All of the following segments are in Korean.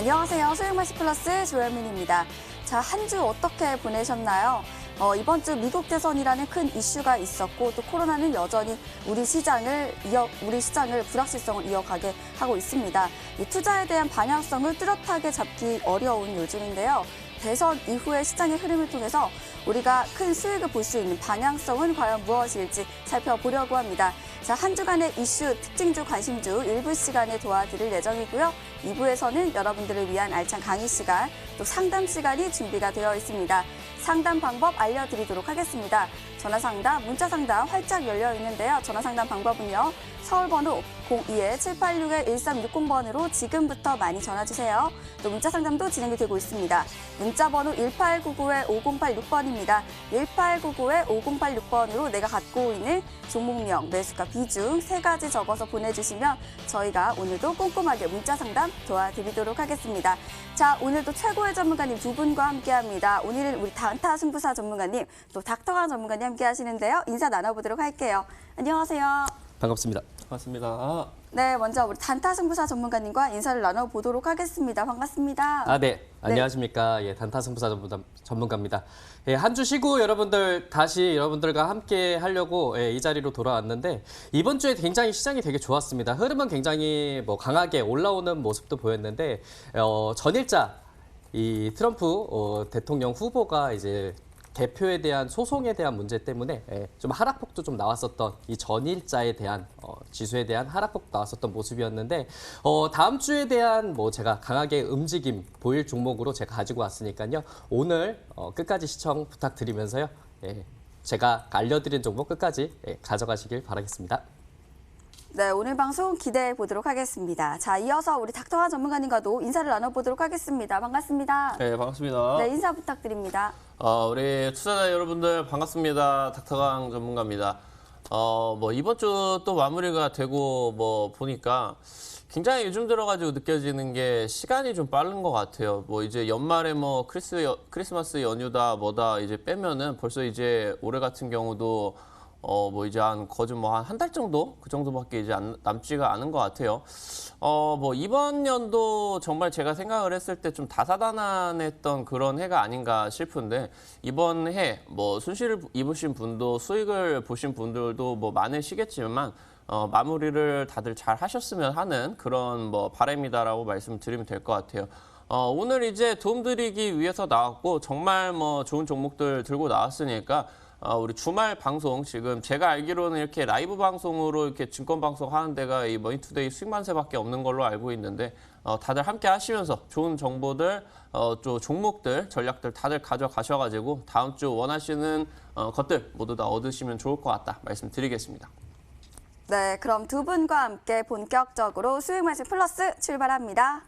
안녕하세요. 수익마시 플러스 조현민입니다. 자, 한 주 어떻게 보내셨나요? 이번 주 미국 대선이라는 큰 이슈가 있었고 또 코로나는 여전히 우리 시장을 불확실성을 이어가게 하고 있습니다. 이 투자에 대한 방향성을 뚜렷하게 잡기 어려운 요즘인데요. 대선 이후의 시장의 흐름을 통해서 우리가 큰 수익을 볼 수 있는 방향성은 과연 무엇일지 살펴보려고 합니다. 자, 한 주간의 이슈, 특징주, 관심주 1부 시간에 도와드릴 예정이고요. 2부에서는 여러분들을 위한 알찬 강의 시간, 또 상담 시간이 준비가 되어 있습니다. 상담 방법 알려드리도록 하겠습니다. 전화상담, 문자상담 활짝 열려 있는데요. 전화상담 방법은요. 서울번호 02-786-1360번으로 지금부터 많이 전화주세요. 또 문자상담도 진행이 되고 있습니다. 문자번호 1899-5086번입니다. 1899-5086번으로 내가 갖고 있는 종목명, 매수가, 비중 3가지 적어서 보내주시면 저희가 오늘도 꼼꼼하게 문자상담 도와드리도록 하겠습니다. 자, 오늘도 최고의 전문가님 두 분과 함께합니다. 오늘은 우리 단타 승부사 전문가님, 또 닥터강 전문가님 함께 하시는데요. 인사 나눠보도록 할게요. 안녕하세요. 반갑습니다. 반갑습니다. 네, 먼저 우리 단타 승부사 전문가님과 인사를 나눠보도록 하겠습니다. 반갑습니다. 네. 안녕하십니까. 예, 단타 승부사 전문가입니다. 예, 한 주 쉬고 다시 여러분들과 함께 하려고 이 자리로 돌아왔는데 이번 주에 굉장히 시장이 되게 좋았습니다. 흐름은 굉장히 강하게 올라오는 모습도 보였는데 전일자 이 트럼프 대통령 후보가 이제 개표에 대한 소송에 대한 문제 때문에 좀 하락폭도 좀 나왔었던 이 전일자에 대한 지수에 대한 하락폭 나왔었던 모습이었는데 다음 주에 대한 제가 강하게 움직임 보일 종목으로 제가 가지고 왔으니까요. 오늘 끝까지 시청 부탁드리면서요. 제가 알려드린 종목 끝까지 가져가시길 바라겠습니다. 네, 오늘 방송 기대해 보도록 하겠습니다. 자, 이어서 우리 닥터강 전문가님과도 인사를 나눠보도록 하겠습니다. 반갑습니다. 네, 반갑습니다. 네, 인사 부탁드립니다. 우리 투자자 여러분들 반갑습니다. 닥터강 전문가입니다. 이번 주 또 마무리가 되고 보니까 굉장히 요즘 들어가지고 느껴지는 게 시간이 좀 빠른 것 같아요. 이제 연말에 크리스마스 연휴다 뭐다 이제 빼면은 벌써 이제 올해 같은 경우도 이제 거진 한 달 정도? 그 정도밖에 이제 남지가 않은 것 같아요. 이번 연도 정말 제가 생각을 했을 때 좀 다사다난했던 그런 해가 아닌가 싶은데, 이번 해 순실을 입으신 분도 수익을 보신 분들도 많으시겠지만, 마무리를 다들 잘 하셨으면 하는 그런 바람이다라고 말씀드리면 될 것 같아요. 오늘 이제 도움드리기 위해서 나왔고, 정말 좋은 종목들 들고 나왔으니까, 우리 주말 방송 지금 제가 알기로는 이렇게 라이브 방송으로 이렇게 증권 방송 하는 데가 이 머니투데이 수익만세밖에 없는 걸로 알고 있는데 다들 함께 하시면서 좋은 정보들, 또 종목들, 전략들 다들 가져가셔가지고 다음 주 원하시는 것들 모두 다 얻으시면 좋을 것 같다 말씀드리겠습니다. 네, 그럼 두 분과 함께 본격적으로 수익마시 플러스 출발합니다.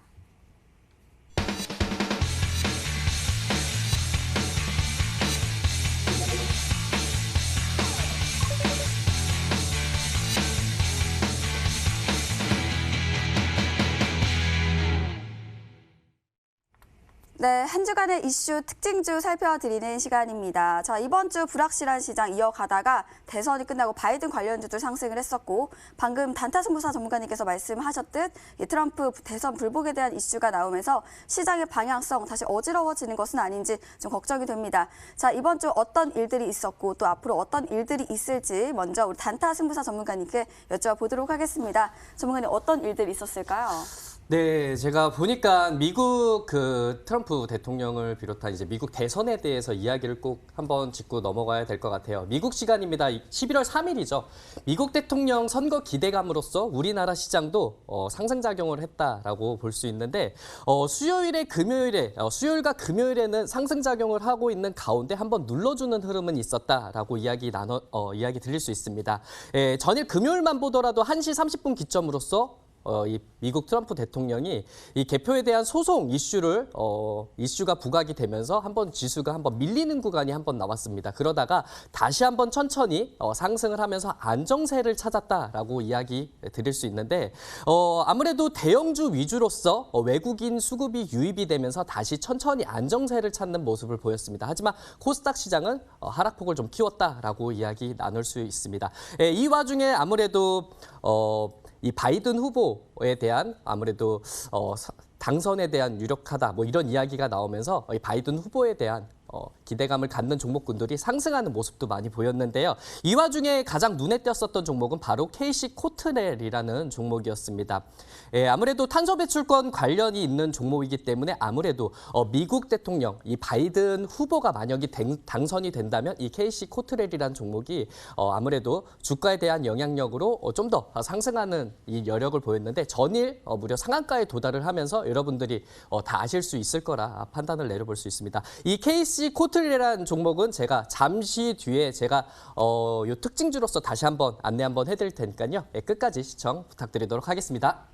네, 한 주간의 이슈 특징주 살펴드리는 시간입니다. 자, 이번 주 불확실한 시장 이어가다가 대선이 끝나고 바이든 관련주들 상승을 했었고, 방금 단타 승부사 전문가님께서 말씀하셨듯 트럼프 대선 불복에 대한 이슈가 나오면서 시장의 방향성 다시 어지러워지는 것은 아닌지 좀 걱정이 됩니다. 자, 이번 주 어떤 일들이 있었고 또 앞으로 어떤 일들이 있을지 먼저 우리 단타 승부사 전문가님께 여쭤보도록 하겠습니다. 전문가님, 어떤 일들이 있었을까요? 네, 제가 보니까 미국 트럼프 대통령을 비롯한 이제 미국 대선에 대해서 이야기를 꼭 한번 짚고 넘어가야 될 것 같아요. 미국 시간입니다. 11월 3일이죠. 미국 대통령 선거 기대감으로써 우리나라 시장도 상승작용을 했다라고 볼 수 있는데 수요일과 금요일에는 상승작용을 하고 있는 가운데 한번 눌러주는 흐름은 있었다라고 이야기 드릴 수 있습니다. 전일 금요일만 보더라도 1시 30분 기점으로서 이 미국 트럼프 대통령이 이 개표에 대한 소송 이슈가 부각이 되면서 지수가 한번 밀리는 구간이 한번 나왔습니다. 그러다가 다시 한번 천천히 상승을 하면서 안정세를 찾았다라고 이야기 드릴 수 있는데 아무래도 대형주 위주로서 외국인 수급이 유입이 되면서 다시 천천히 안정세를 찾는 모습을 보였습니다. 하지만 코스닥 시장은 하락폭을 좀 키웠다라고 이야기 나눌 수 있습니다. 이 와중에 아무래도 이 바이든 후보에 대한 아무래도 당선에 대한 유력하다 뭐 이런 이야기가 나오면서 이 바이든 후보에 대한 기대감을 갖는 종목군들이 상승하는 모습도 많이 보였는데요. 이 와중에 가장 눈에 띄었었던 종목은 바로 KC 코트렐이라는 종목이었습니다. 예, 아무래도 탄소 배출권 관련이 있는 종목이기 때문에 아무래도 미국 대통령 이 바이든 후보가 만약에 당선이 된다면 이 KC 코트렐이라는 종목이 아무래도 주가에 대한 영향력으로 좀 더 상승하는 이 여력을 보였는데 전일 무려 상한가에 도달을 하면서 여러분들이 다 아실 수 있을 거라 판단을 내려볼 수 있습니다. 이 KC 코트렐이라는 종목은 제가 잠시 뒤에 제가 요 특징주로서 다시 한번 안내 한번 해드릴 테니까요. 예, 끝까지 시청 부탁드리도록 하겠습니다.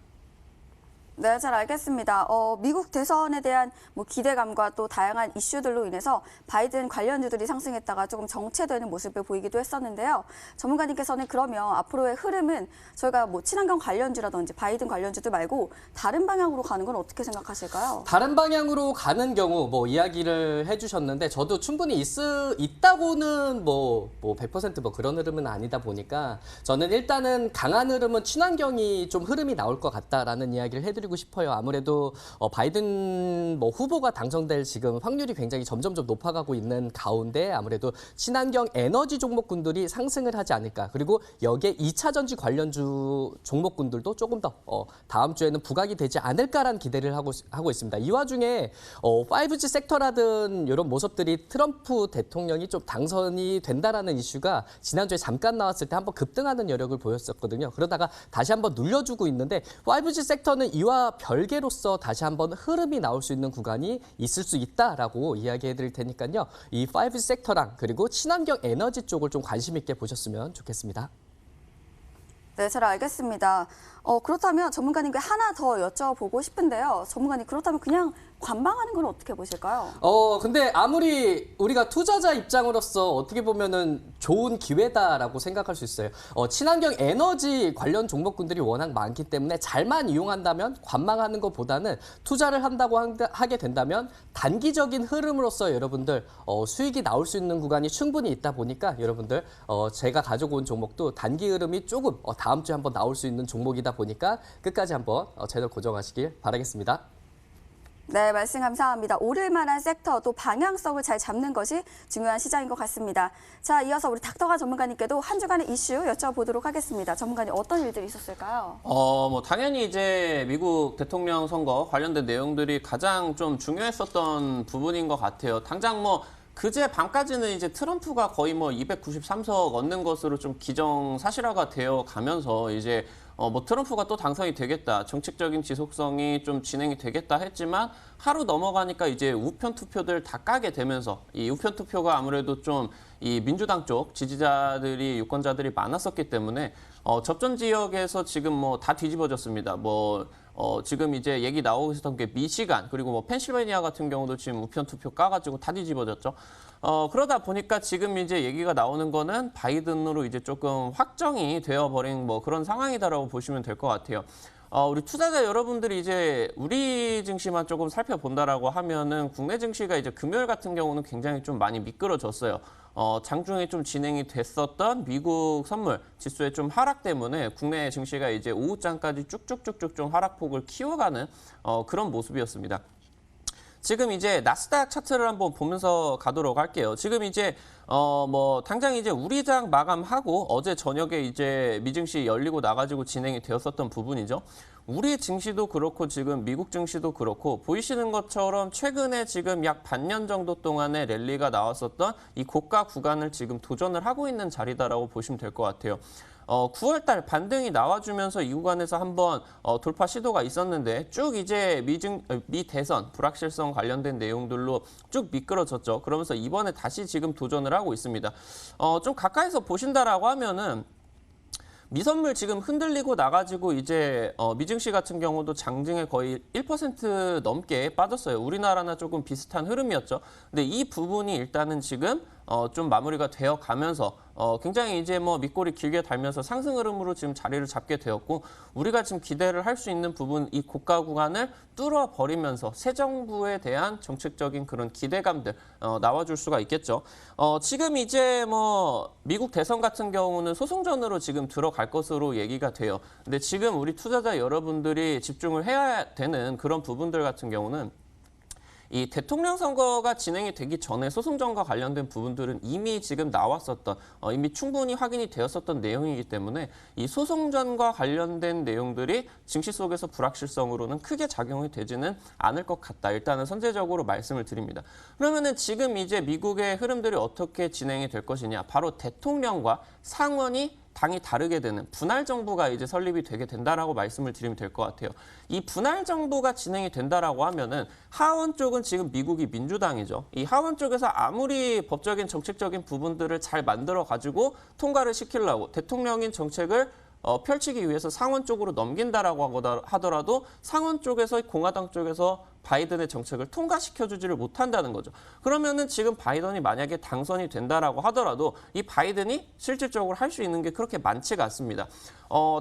네, 잘 알겠습니다. 미국 대선에 대한 뭐 기대감과 또 다양한 이슈들로 인해서 바이든 관련주들이 상승했다가 조금 정체되는 모습을 보이기도 했었는데요. 전문가님께서는 그러면 앞으로의 흐름은 저희가 뭐 친환경 관련주라든지 바이든 관련주들 말고 다른 방향으로 가는 건 어떻게 생각하실까요? 다른 방향으로 가는 경우 뭐 이야기를 해주셨는데 저도 충분히 있다고는 뭐 100% 뭐 그런 흐름은 아니다 보니까 저는 일단은 강한 흐름은 친환경이 좀 흐름이 나올 것 같다라는 이야기를 해드리고 싶어요. 아무래도 바이든 뭐 후보가 당선될 지금 확률이 굉장히 점점점 높아가고 있는 가운데 아무래도 친환경 에너지 종목군들이 상승을 하지 않을까. 그리고 여기에 2차 전지 관련주 종목군들도 조금 더 다음 주에는 부각이 되지 않을까라는 기대를 하고 있습니다. 이 와중에 5G 섹터라든 이런 모습들이 트럼프 대통령이 좀 당선이 된다라는 이슈가 지난주에 잠깐 나왔을 때 한번 급등하는 여력을 보였었거든요. 그러다가 다시 한번 눌려주고 있는데 5G 섹터는 이와 별개로서 다시 한번 흐름이 나올 수 있는 구간이 있을 수 있다라고 이야기해 드릴 테니까요. 이 5G 섹터랑 그리고 친환경 에너지 쪽을 좀 관심 있게 보셨으면 좋겠습니다. 네, 잘 알겠습니다. 그렇다면 전문가님께 하나 더 여쭤보고 싶은데요. 전문가님, 그렇다면 그냥 관망하는 건 어떻게 보실까요? 근데 아무리 우리가 투자자 입장으로서 어떻게 보면은 좋은 기회다라고 생각할 수 있어요. 친환경 에너지 관련 종목군들이 워낙 많기 때문에 잘만 이용한다면 관망하는 것보다는 투자를 한다고 하게 된다면 단기적인 흐름으로서 여러분들 수익이 나올 수 있는 구간이 충분히 있다 보니까 여러분들 제가 가지고 온 종목도 단기 흐름이 조금 다음 주에 한번 나올 수 있는 종목이다 보니까 끝까지 한번 채널 고정하시길 바라겠습니다. 네, 말씀 감사합니다. 오를 만한 섹터 또 방향성을 잘 잡는 것이 중요한 시장인 것 같습니다. 자, 이어서 우리 닥터가 전문가님께도 한 주간의 이슈 여쭤보도록 하겠습니다. 전문가님, 어떤 일들이 있었을까요? 뭐 당연히 이제 미국 대통령 선거 관련된 내용들이 가장 좀 중요했었던 부분인 것 같아요. 당장 뭐 그제 밤까지는 이제 트럼프가 거의 뭐 293석 얻는 것으로 좀 기정사실화가 되어 가면서 이제 뭐 트럼프가 또 당선이 되겠다, 정책적인 지속성이 좀 진행이 되겠다 했지만 하루 넘어가니까 이제 우편 투표들 다 까게 되면서 이 우편 투표가 아무래도 좀 이 민주당 쪽 지지자들이 유권자들이 많았었기 때문에 접전 지역에서 지금 뭐 다 뒤집어졌습니다. 지금 이제 얘기 나오고 있었던 게 미시간 그리고 뭐 펜실베니아 같은 경우도 지금 우편 투표 까가지고 다 뒤집어졌죠. 그러다 보니까 지금 이제 얘기가 나오는 거는 바이든으로 이제 조금 확정이 되어버린 뭐 그런 상황이다라고 보시면 될 것 같아요. 우리 투자자 여러분들이 이제 우리 증시만 조금 살펴본다라고 하면은 국내 증시가 이제 금요일 같은 경우는 굉장히 좀 많이 미끄러졌어요. 장중에 좀 진행이 됐었던 미국 선물 지수의 좀 하락 때문에 국내 증시가 이제 오후장까지 쭉쭉쭉쭉 좀 하락폭을 키워가는 그런 모습이었습니다. 지금 이제 나스닥 차트를 한번 보면서 가도록 할게요. 지금 이제 뭐 당장 이제 우리장 마감하고 어제 저녁에 이제 미증시 열리고 나가지고 진행이 되었었던 부분이죠. 우리 증시도 그렇고 지금 미국 증시도 그렇고 보이시는 것처럼 최근에 지금 약 반년 정도 동안의 랠리가 나왔었던 이 고가 구간을 지금 도전을 하고 있는 자리다라고 보시면 될 것 같아요. 9월 달 반등이 나와주면서 이 구간에서 한번 돌파 시도가 있었는데 쭉 이제 미 대선 불확실성 관련된 내용들로 쭉 미끄러졌죠. 그러면서 이번에 다시 지금 도전을 하고 있습니다. 좀 가까이서 보신다라고 하면은 미선물 지금 흔들리고 나가지고 이제 미증시 같은 경우도 장중에 거의 1% 넘게 빠졌어요. 우리나라나 조금 비슷한 흐름이었죠. 근데 이 부분이 일단은 지금 좀 마무리가 되어 가면서 굉장히 이제 뭐 밑골이 길게 달면서 상승 흐름으로 지금 자리를 잡게 되었고 우리가 지금 기대를 할 수 있는 부분 이 고가 구간을 뚫어버리면서 새 정부에 대한 정책적인 그런 기대감들 나와줄 수가 있겠죠. 지금 이제 뭐 미국 대선 같은 경우는 소송전으로 지금 들어갈 것으로 얘기가 돼요. 근데 지금 우리 투자자 여러분들이 집중을 해야 되는 그런 부분들 같은 경우는 이 대통령 선거가 진행이 되기 전에 소송전과 관련된 부분들은 이미 지금 나왔었던, 이미 충분히 확인이 되었었던 내용이기 때문에 이 소송전과 관련된 내용들이 증시 속에서 불확실성으로는 크게 작용이 되지는 않을 것 같다. 일단은 선제적으로 말씀을 드립니다. 그러면은 지금 이제 미국의 흐름들이 어떻게 진행이 될 것이냐. 바로 대통령과 상원이 당이 다르게 되는 분할 정부가 이제 설립이 되게 된다라고 말씀을 드리면 될 것 같아요. 이 분할 정부가 진행이 된다라고 하면은 하원 쪽은 지금 미국이 민주당이죠. 이 하원 쪽에서 아무리 법적인 정책적인 부분들을 잘 만들어 가지고 통과를 시키려고 대통령인 정책을 펼치기 위해서 상원 쪽으로 넘긴다라고 하더라도 상원 쪽에서 공화당 쪽에서 바이든의 정책을 통과시켜주지를 못한다는 거죠. 그러면은 지금 바이든이 만약에 당선이 된다라고 하더라도 이 바이든이 실질적으로 할 수 있는 게 그렇게 많지가 않습니다.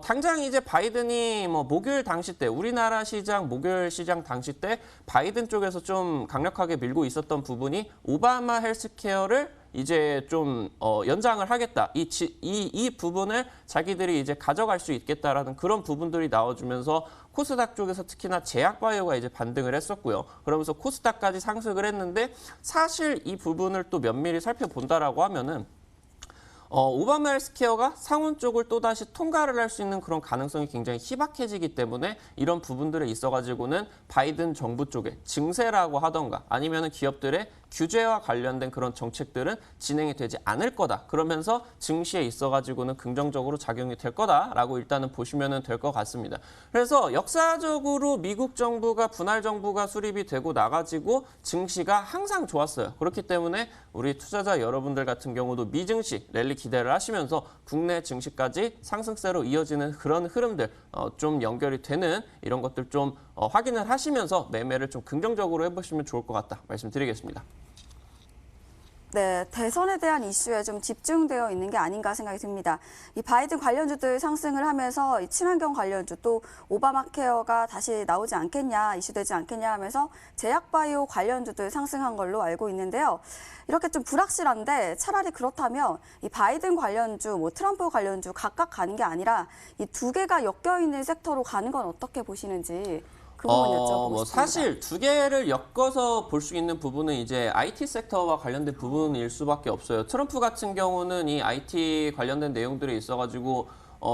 당장 이제 바이든이 뭐 목요일 당시 때 우리나라 시장 목요일 시장 당시 때 바이든 쪽에서 좀 강력하게 밀고 있었던 부분이 오바마 헬스케어를 이제 좀 연장을 하겠다. 이 부분을 자기들이 이제 가져갈 수 있겠다라는 그런 부분들이 나와주면서 코스닥 쪽에서 특히나 제약바이오가 이제 반등을 했었고요. 그러면서 코스닥까지 상승을 했는데 사실 이 부분을 또 면밀히 살펴본다라고 하면은 오바마 헬스케어가 상원 쪽을 또다시 통과를 할 수 있는 그런 가능성이 굉장히 희박해지기 때문에 이런 부분들에 있어가지고는 바이든 정부 쪽에 증세라고 하던가 아니면은 기업들의 규제와 관련된 그런 정책들은 진행이 되지 않을 거다. 그러면서 증시에 있어가지고는 긍정적으로 작용이 될 거다라고 일단은 보시면 될 것 같습니다. 그래서 역사적으로 미국 정부가 분할 정부가 수립이 되고 나가지고 증시가 항상 좋았어요. 그렇기 때문에 우리 투자자 여러분들 같은 경우도 미증시 랠리 기대를 하시면서 국내 증시까지 상승세로 이어지는 그런 흐름들 좀 연결이 되는 이런 것들 좀 확인을 하시면서 매매를 좀 긍정적으로 해보시면 좋을 것 같다 말씀드리겠습니다. 네, 대선에 대한 이슈에 좀 집중되어 있는 게 아닌가 생각이 듭니다. 이 바이든 관련주들 상승을 하면서 이 친환경 관련주 또 오바마 케어가 다시 나오지 않겠냐, 이슈되지 않겠냐 하면서 제약바이오 관련주들 상승한 걸로 알고 있는데요. 이렇게 좀 불확실한데 차라리 그렇다면 이 바이든 관련주, 뭐 트럼프 관련주 각각 가는 게 아니라 이 두 개가 엮여 있는 섹터로 가는 건 어떻게 보시는지 그 부분 여쭤보고 싶습니다. 사실 두 개를 엮어서 볼 수 있는 부분은 이제 IT 섹터와 관련된 부분일 수밖에 없어요. 트럼프 같은 경우는 이 IT 관련된 내용들이 있어가지고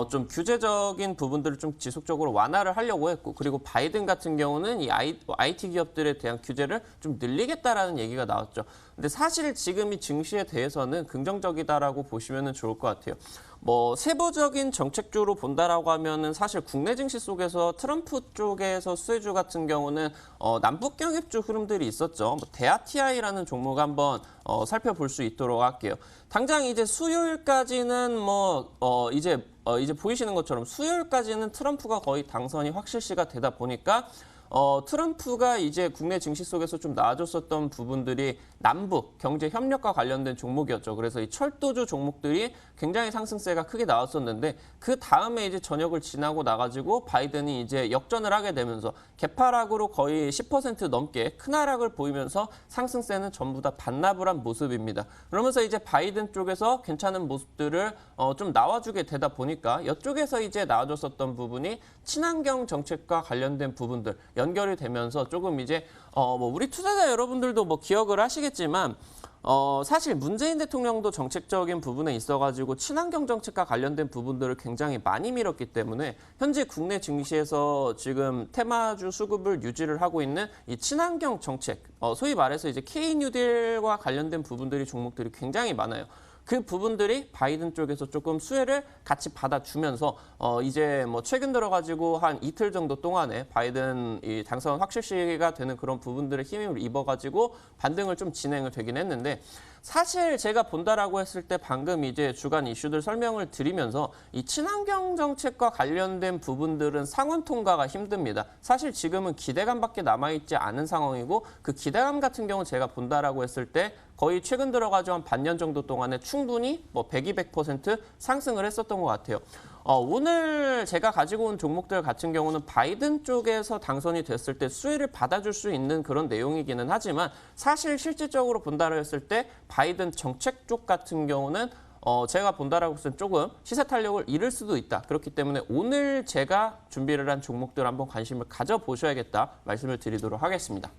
좀 규제적인 부분들을 좀 지속적으로 완화를 하려고 했고 그리고 바이든 같은 경우는 이 IT 기업들에 대한 규제를 좀 늘리겠다라는 얘기가 나왔죠. 근데 사실 지금 이 증시에 대해서는 긍정적이다라고 보시면 좋을 것 같아요. 뭐 세부적인 정책주로 본다라고 하면은 사실 국내 증시 속에서 트럼프 쪽에서 수혜주 같은 경우는 남북 경협주 흐름들이 있었죠. 뭐 대아티아이라는 종목 한번 살펴볼 수 있도록 할게요. 당장 이제 수요일까지는 이제 보이시는 것처럼 수요일까지는 트럼프가 거의 당선이 확실시가 되다 보니까 트럼프가 이제 국내 증시 속에서 좀 나아졌었던 부분들이 남북 경제 협력과 관련된 종목이었죠. 그래서 이 철도주 종목들이 굉장히 상승세가 크게 나왔었는데 그 다음에 이제 저녁을 지나고 나가지고 바이든이 이제 역전을 하게 되면서 개파락으로 거의 10% 넘게 큰 하락을 보이면서 상승세는 전부 다 반납을 한 모습입니다. 그러면서 이제 바이든 쪽에서 괜찮은 모습들을 좀 나와주게 되다 보니까 이쪽에서 이제 나와줬었던 부분이 친환경 정책과 관련된 부분들 연결이 되면서 조금 이제 우리 투자자 여러분들도 뭐 기억을 하시겠지만 사실 문재인 대통령도 정책적인 부분에 있어가지고 친환경 정책과 관련된 부분들을 굉장히 많이 밀었기 때문에 현재 국내 증시에서 지금 테마주 수급을 유지를 하고 있는 이 친환경 정책, 소위 말해서 이제 K-뉴딜과 관련된 부분들이 종목들이 굉장히 많아요. 그 부분들이 바이든 쪽에서 조금 수혜를 같이 받아주면서 이제 뭐 최근 들어가지고 한 이틀 정도 동안에 바이든 이 당선 확실시가 되는 그런 부분들의 힘을 입어가지고 반등을 좀 진행을 되긴 했는데 사실 제가 본다라고 했을 때 방금 이제 주간 이슈들 설명을 드리면서 이 친환경 정책과 관련된 부분들은 상원 통과가 힘듭니다. 사실 지금은 기대감밖에 남아있지 않은 상황이고 그 기대감 같은 경우는 제가 본다라고 했을 때 거의 최근 들어가지고 한 반년 정도 동안에 충분히 뭐 100, 200% 상승을 했었던 것 같아요. 오늘 제가 가지고 온 종목들 같은 경우는 바이든 쪽에서 당선이 됐을 때 수혜를 받아줄 수 있는 그런 내용이기는 하지만 사실 실질적으로 본다고 했을 때 바이든 정책 쪽 같은 경우는 제가 본다라고 했을 때 조금 시세 탄력을 잃을 수도 있다. 그렇기 때문에 오늘 제가 준비를 한 종목들 한번 관심을 가져보셔야겠다 말씀을 드리도록 하겠습니다.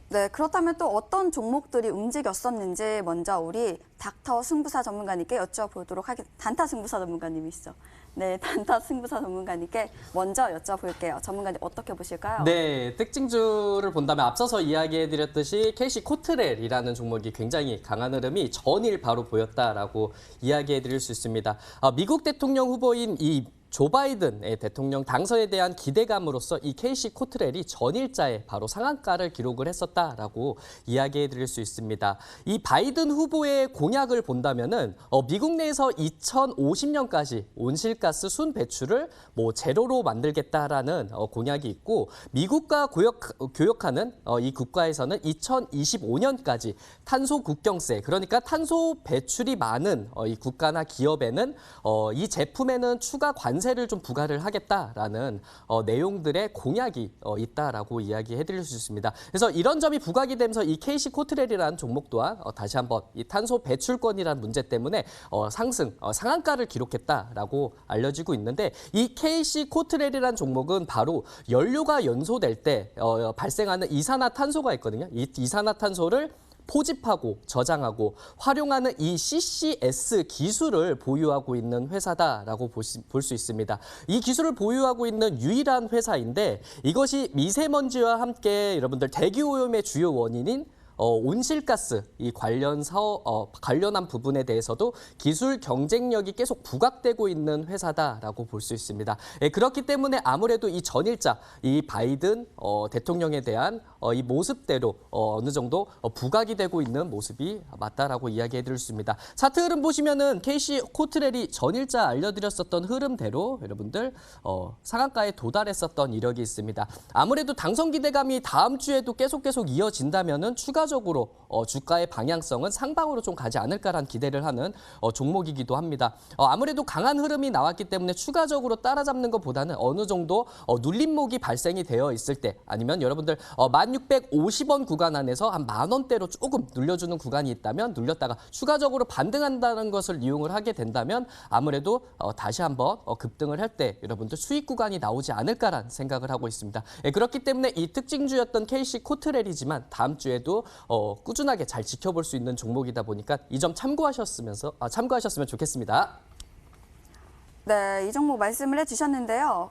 네, 그렇다면 또 어떤 종목들이 움직였었는지 먼저 우리 닥터 승부사 전문가님께 여쭤보도록 하겠습니다. 단타 승부사 전문가님이시죠? 네, 단타 승부사 전문가님께 먼저 여쭤볼게요. 전문가님 어떻게 보실까요? 네, 특징주를 본다면 앞서서 이야기해드렸듯이 캐시 코트렐이라는 종목이 굉장히 강한 흐름이 전일 바로 보였다라고 이야기해드릴 수 있습니다. 미국 대통령 후보인 이 조 바이든 대통령 당선에 대한 기대감으로써 이 캐시 코트렐이 전일자에 바로 상한가를 기록을 했었다라고 이야기해 드릴 수 있습니다. 이 바이든 후보의 공약을 본다면은 미국 내에서 2050년까지 온실가스 순 배출을 뭐 제로로 만들겠다라는 공약이 있고 미국과 교역하는 이 국가에서는 2025년까지 탄소 국경세, 그러니까 탄소 배출이 많은 이 국가나 기업에는 이 제품에는 추가 관세를 좀 부과를 하겠다라는 내용들의 공약이 있다라고 이야기해드릴 수 있습니다. 그래서 이런 점이 부각이 되면서 이 KC 코트렐이라는 종목 또한 다시 한번 이 탄소 배출권이라는 문제 때문에 상한가를 기록했다라고 알려지고 있는데 이 KC 코트렐이라는 종목은 바로 연료가 연소될 때 발생하는 이산화탄소가 있거든요. 이 이산화탄소를 포집하고 저장하고 활용하는 이 CCS 기술을 보유하고 있는 회사다라고 볼 수 있습니다. 이 기술을 보유하고 있는 유일한 회사인데 이것이 미세먼지와 함께 여러분들 대기오염의 주요 원인인 온실가스 이 관련한 부분에 대해서도 기술 경쟁력이 계속 부각되고 있는 회사다라고 볼 수 있습니다. 그렇기 때문에 아무래도 이 전일자 이 바이든 대통령에 대한 이 모습대로 어느 정도 부각이 되고 있는 모습이 맞다라고 이야기해 드릴 수 있습니다. 차트 흐름 보시면은 KC 코트렐이 전일자 알려드렸었던 흐름대로 여러분들 상한가에 도달했었던 이력이 있습니다. 아무래도 당선 기대감이 다음 주에도 계속 이어진다면은 추가적으로 주가의 방향성은 상방으로 좀 가지 않을까라는 기대를 하는 종목이기도 합니다. 아무래도 강한 흐름이 나왔기 때문에 추가적으로 따라잡는 것보다는 어느 정도 눌림목이 발생이 되어 있을 때 아니면 여러분들 1650원 구간 안에서 한 10,000원대로 조금 눌려주는 구간이 있다면 눌렸다가 추가적으로 반등한다는 것을 이용을 하게 된다면 아무래도 다시 한번 급등을 할 때 여러분들 수익 구간이 나오지 않을까라는 생각을 하고 있습니다. 그렇기 때문에 이 특징주였던 KC 코트렐이지만 다음 주에도 꾸준하게 잘 지켜볼 수 있는 종목이다 보니까 이 점 참고하셨으면 좋겠습니다. 네, 이 종목 말씀을 해주셨는데요.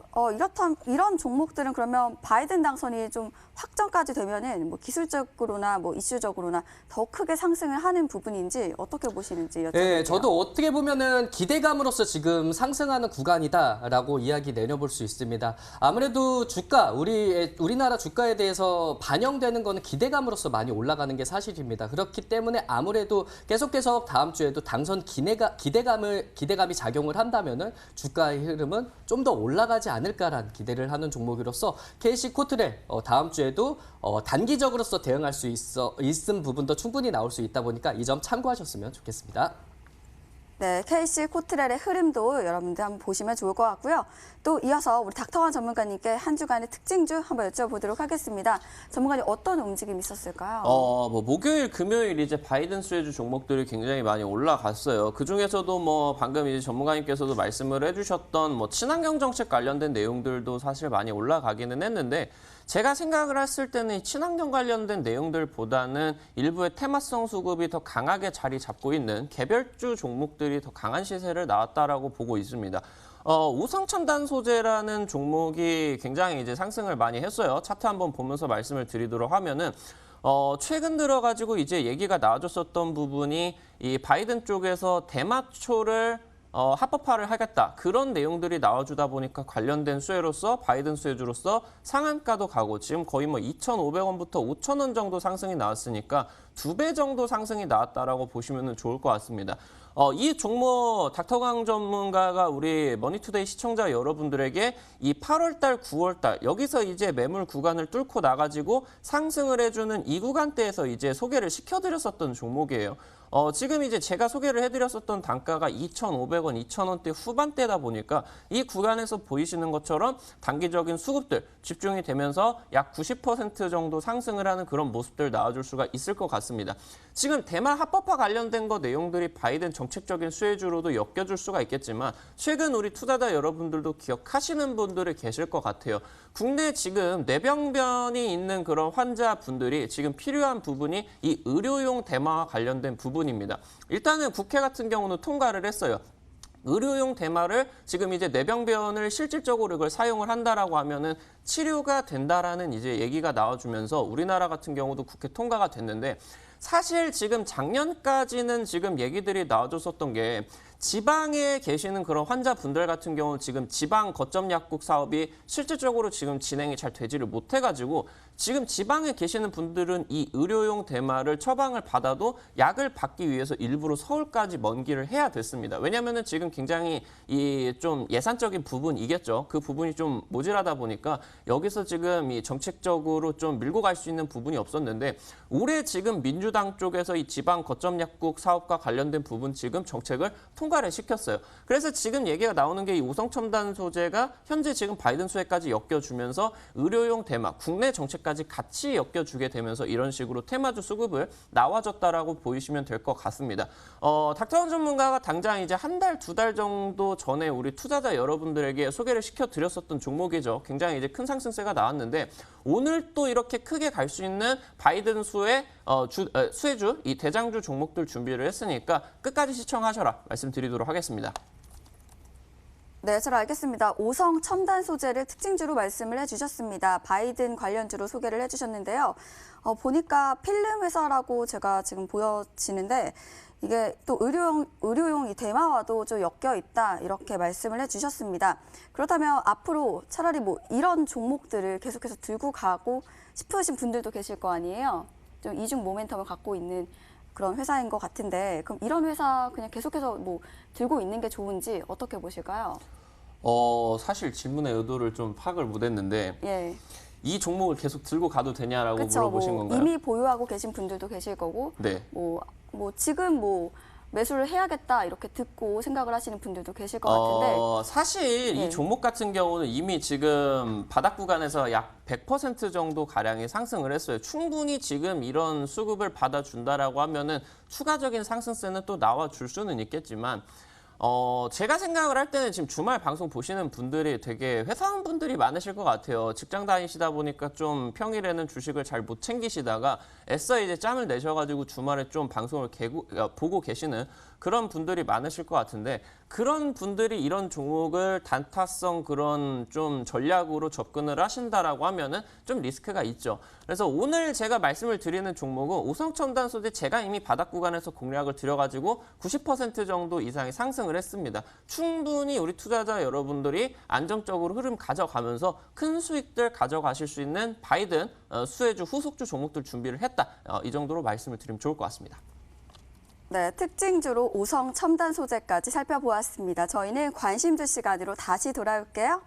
이런 종목들은 그러면 바이든 당선이 좀 확정까지 되면은 뭐 기술적으로나 뭐 이슈적으로나 더 크게 상승을 하는 부분인지 어떻게 보시는지 여쭤볼게요. 네, 저도 어떻게 보면은 기대감으로서 지금 상승하는 구간이다라고 이야기 내려볼 수 있습니다. 아무래도 주가, 우리나라 주가에 대해서 반영되는 거는 기대감으로서 많이 올라가는 게 사실입니다. 그렇기 때문에 아무래도 계속 다음 주에도 당선 기대감이 작용을 한다면은 주가의 흐름은 좀 더 올라가지 않을까라는 기대를 하는 종목으로서 KC 코트렐 다음 주에도 단기적으로서 대응할 수 있은 부분도 충분히 나올 수 있다 보니까 이 점 참고하셨으면 좋겠습니다. 네, KC 코트렐의 흐름도 여러분들 한번 보시면 좋을 것 같고요. 또 이어서 우리 닥터완 전문가님께 한 주간의 특징주 한번 여쭤보도록 하겠습니다. 전문가님 어떤 움직임이 있었을까요? 뭐 목요일, 금요일 이제 바이든 수혜주 종목들이 굉장히 많이 올라갔어요. 그 중에서도 뭐 방금 이제 전문가님께서도 말씀을 해주셨던 뭐 친환경 정책 관련된 내용들도 사실 많이 올라가기는 했는데 제가 생각을 했을 때는 친환경 관련된 내용들보다는 일부의 테마성 수급이 더 강하게 자리 잡고 있는 개별주 종목들이 더 강한 시세를 나왔다라고 보고 있습니다. 우성첨단 소재라는 종목이 굉장히 이제 상승을 많이 했어요. 차트 한번 보면서 말씀을 드리도록 하면은 최근 들어가지고 이제 얘기가 나와줬었던 부분이 이 바이든 쪽에서 대마초를 합법화를 하겠다. 그런 내용들이 나와주다 보니까 관련된 수혜로서 바이든 수혜주로서 상한가도 가고 지금 거의 뭐 2,500원부터 5,000원 정도 상승이 나왔으니까 2배 정도 상승이 나왔다라고 보시면 좋을 것 같습니다. 이 종목 닥터강 전문가가 우리 머니투데이 시청자 여러분들에게 이 8월달, 9월달 여기서 이제 매물 구간을 뚫고 나가지고 상승을 해주는 이 구간대에서 이제 소개를 시켜드렸었던 종목이에요. 지금 이제 제가 소개를 해드렸었던 단가가 2,500원, 2,000원대 후반대다 보니까 이 구간에서 보이시는 것처럼 단기적인 수급들 집중이 되면서 약 90% 정도 상승을 하는 그런 모습들 나와줄 수가 있을 것 같습니다. 지금 대만 합법화 관련된 거 내용들이 바이든 정책적인 수혜주로도 엮여줄 수가 있겠지만 최근 우리 투자자 여러분들도 기억하시는 분들이 계실 것 같아요. 국내 지금 뇌병변이 있는 그런 환자분들이 지금 필요한 부분이 이 의료용 대마와 관련된 부분입니다. 일단은 국회 같은 경우는 통과를 했어요. 의료용 대마를 지금 이제 뇌병변을 실질적으로 이걸 사용을 한다라고 하면은 치료가 된다라는 이제 얘기가 나와주면서 우리나라 같은 경우도 국회 통과가 됐는데 사실 지금 작년까지는 지금 얘기들이 나와줬었던 게 지방에 계시는 그런 환자분들 같은 경우는 지금 지방 거점 약국 사업이 실질적으로 지금 진행이 잘 되지를 못해가지고 지금 지방에 계시는 분들은 이 의료용 대마를 처방을 받아도 약을 받기 위해서 일부러 서울까지 먼 길을 해야 됐습니다. 왜냐하면은 지금 굉장히 이 좀 예산적인 부분이겠죠. 그 부분이 좀 모자라다 보니까 여기서 지금 이 정책적으로 좀 밀고 갈 수 있는 부분이 없었는데 올해 지금 민주당 쪽에서 이 지방 거점 약국 사업과 관련된 부분 지금 정책을 통과를 시켰어요. 그래서 지금 얘기가 나오는 게 이 오성첨단 소재가 현재 지금 바이든 수혜까지 엮여주면서 의료용 대마, 국내 정책까지 같이 엮여주게 되면서 이런 식으로 테마주 수급을 나와줬다라고 보이시면 될 것 같습니다. 닥터원 전문가가 당장 이제 한 달, 2달 정도 전에 우리 투자자 여러분들에게 소개를 시켜드렸었던 종목이죠. 굉장히 이제 큰 상승세가 나왔는데 오늘 또 이렇게 크게 갈 수 있는 바이든 수혜주, 이 대장주 종목들 준비를 했으니까 끝까지 시청하셔라 말씀드리도록 하겠습니다. 네, 잘 알겠습니다. 오성 첨단 소재를 특징주로 말씀을 해주셨습니다. 바이든 관련주로 소개를 해주셨는데요. 보니까 필름 회사라고 제가 지금 보여지는데 이게 또 의료용 이 대마와도 좀 엮여 있다 이렇게 말씀을 해주셨습니다. 그렇다면 앞으로 차라리 뭐 이런 종목들을 계속해서 들고 가고 싶으신 분들도 계실 거 아니에요. 좀 이중 모멘텀을 갖고 있는 그런 회사인 것 같은데 그럼 이런 회사 그냥 계속해서 뭐 들고 있는 게 좋은지 어떻게 보실까요? 사실 질문의 의도를 좀 파악을 못했는데 예. 이 종목을 계속 들고 가도 되냐라고 그쵸, 물어보신 뭐 건가요? 이미 보유하고 계신 분들도 계실 거고 네. 뭐 지금 뭐 매수를 해야겠다 이렇게 듣고 생각을 하시는 분들도 계실 것 같은데 사실 네. 이 종목 같은 경우는 이미 지금 바닥 구간에서 약 100% 정도 가량이 상승을 했어요. 충분히 지금 이런 수급을 받아준다라고 하면은 추가적인 상승세는 또 나와줄 수는 있겠지만 제가 생각을 할 때는 지금 주말 방송 보시는 분들이 되게 회사원분들이 많으실 것 같아요. 직장 다니시다 보니까 좀 평일에는 주식을 잘 못 챙기시다가 애써 이제 짬을 내셔가지고 주말에 좀 방송을 보고 계시는 그런 분들이 많으실 것 같은데 그런 분들이 이런 종목을 단타성 그런 좀 전략으로 접근을 하신다라고 하면은 좀 리스크가 있죠. 그래서 오늘 제가 말씀을 드리는 종목은 오성첨단 소재 제가 이미 바닥 구간에서 공략을 드려가지고 90% 정도 이상의 상승을 했습니다. 충분히 우리 투자자 여러분들이 안정적으로 흐름 가져가면서 큰 수익들 가져가실 수 있는 바이든 수혜주 후속주 종목들 준비를 했다. 이 정도로 말씀을 드리면 좋을 것 같습니다. 네, 특징주로 오성 첨단 소재까지 살펴보았습니다. 저희는 관심주 시간으로 다시 돌아올게요.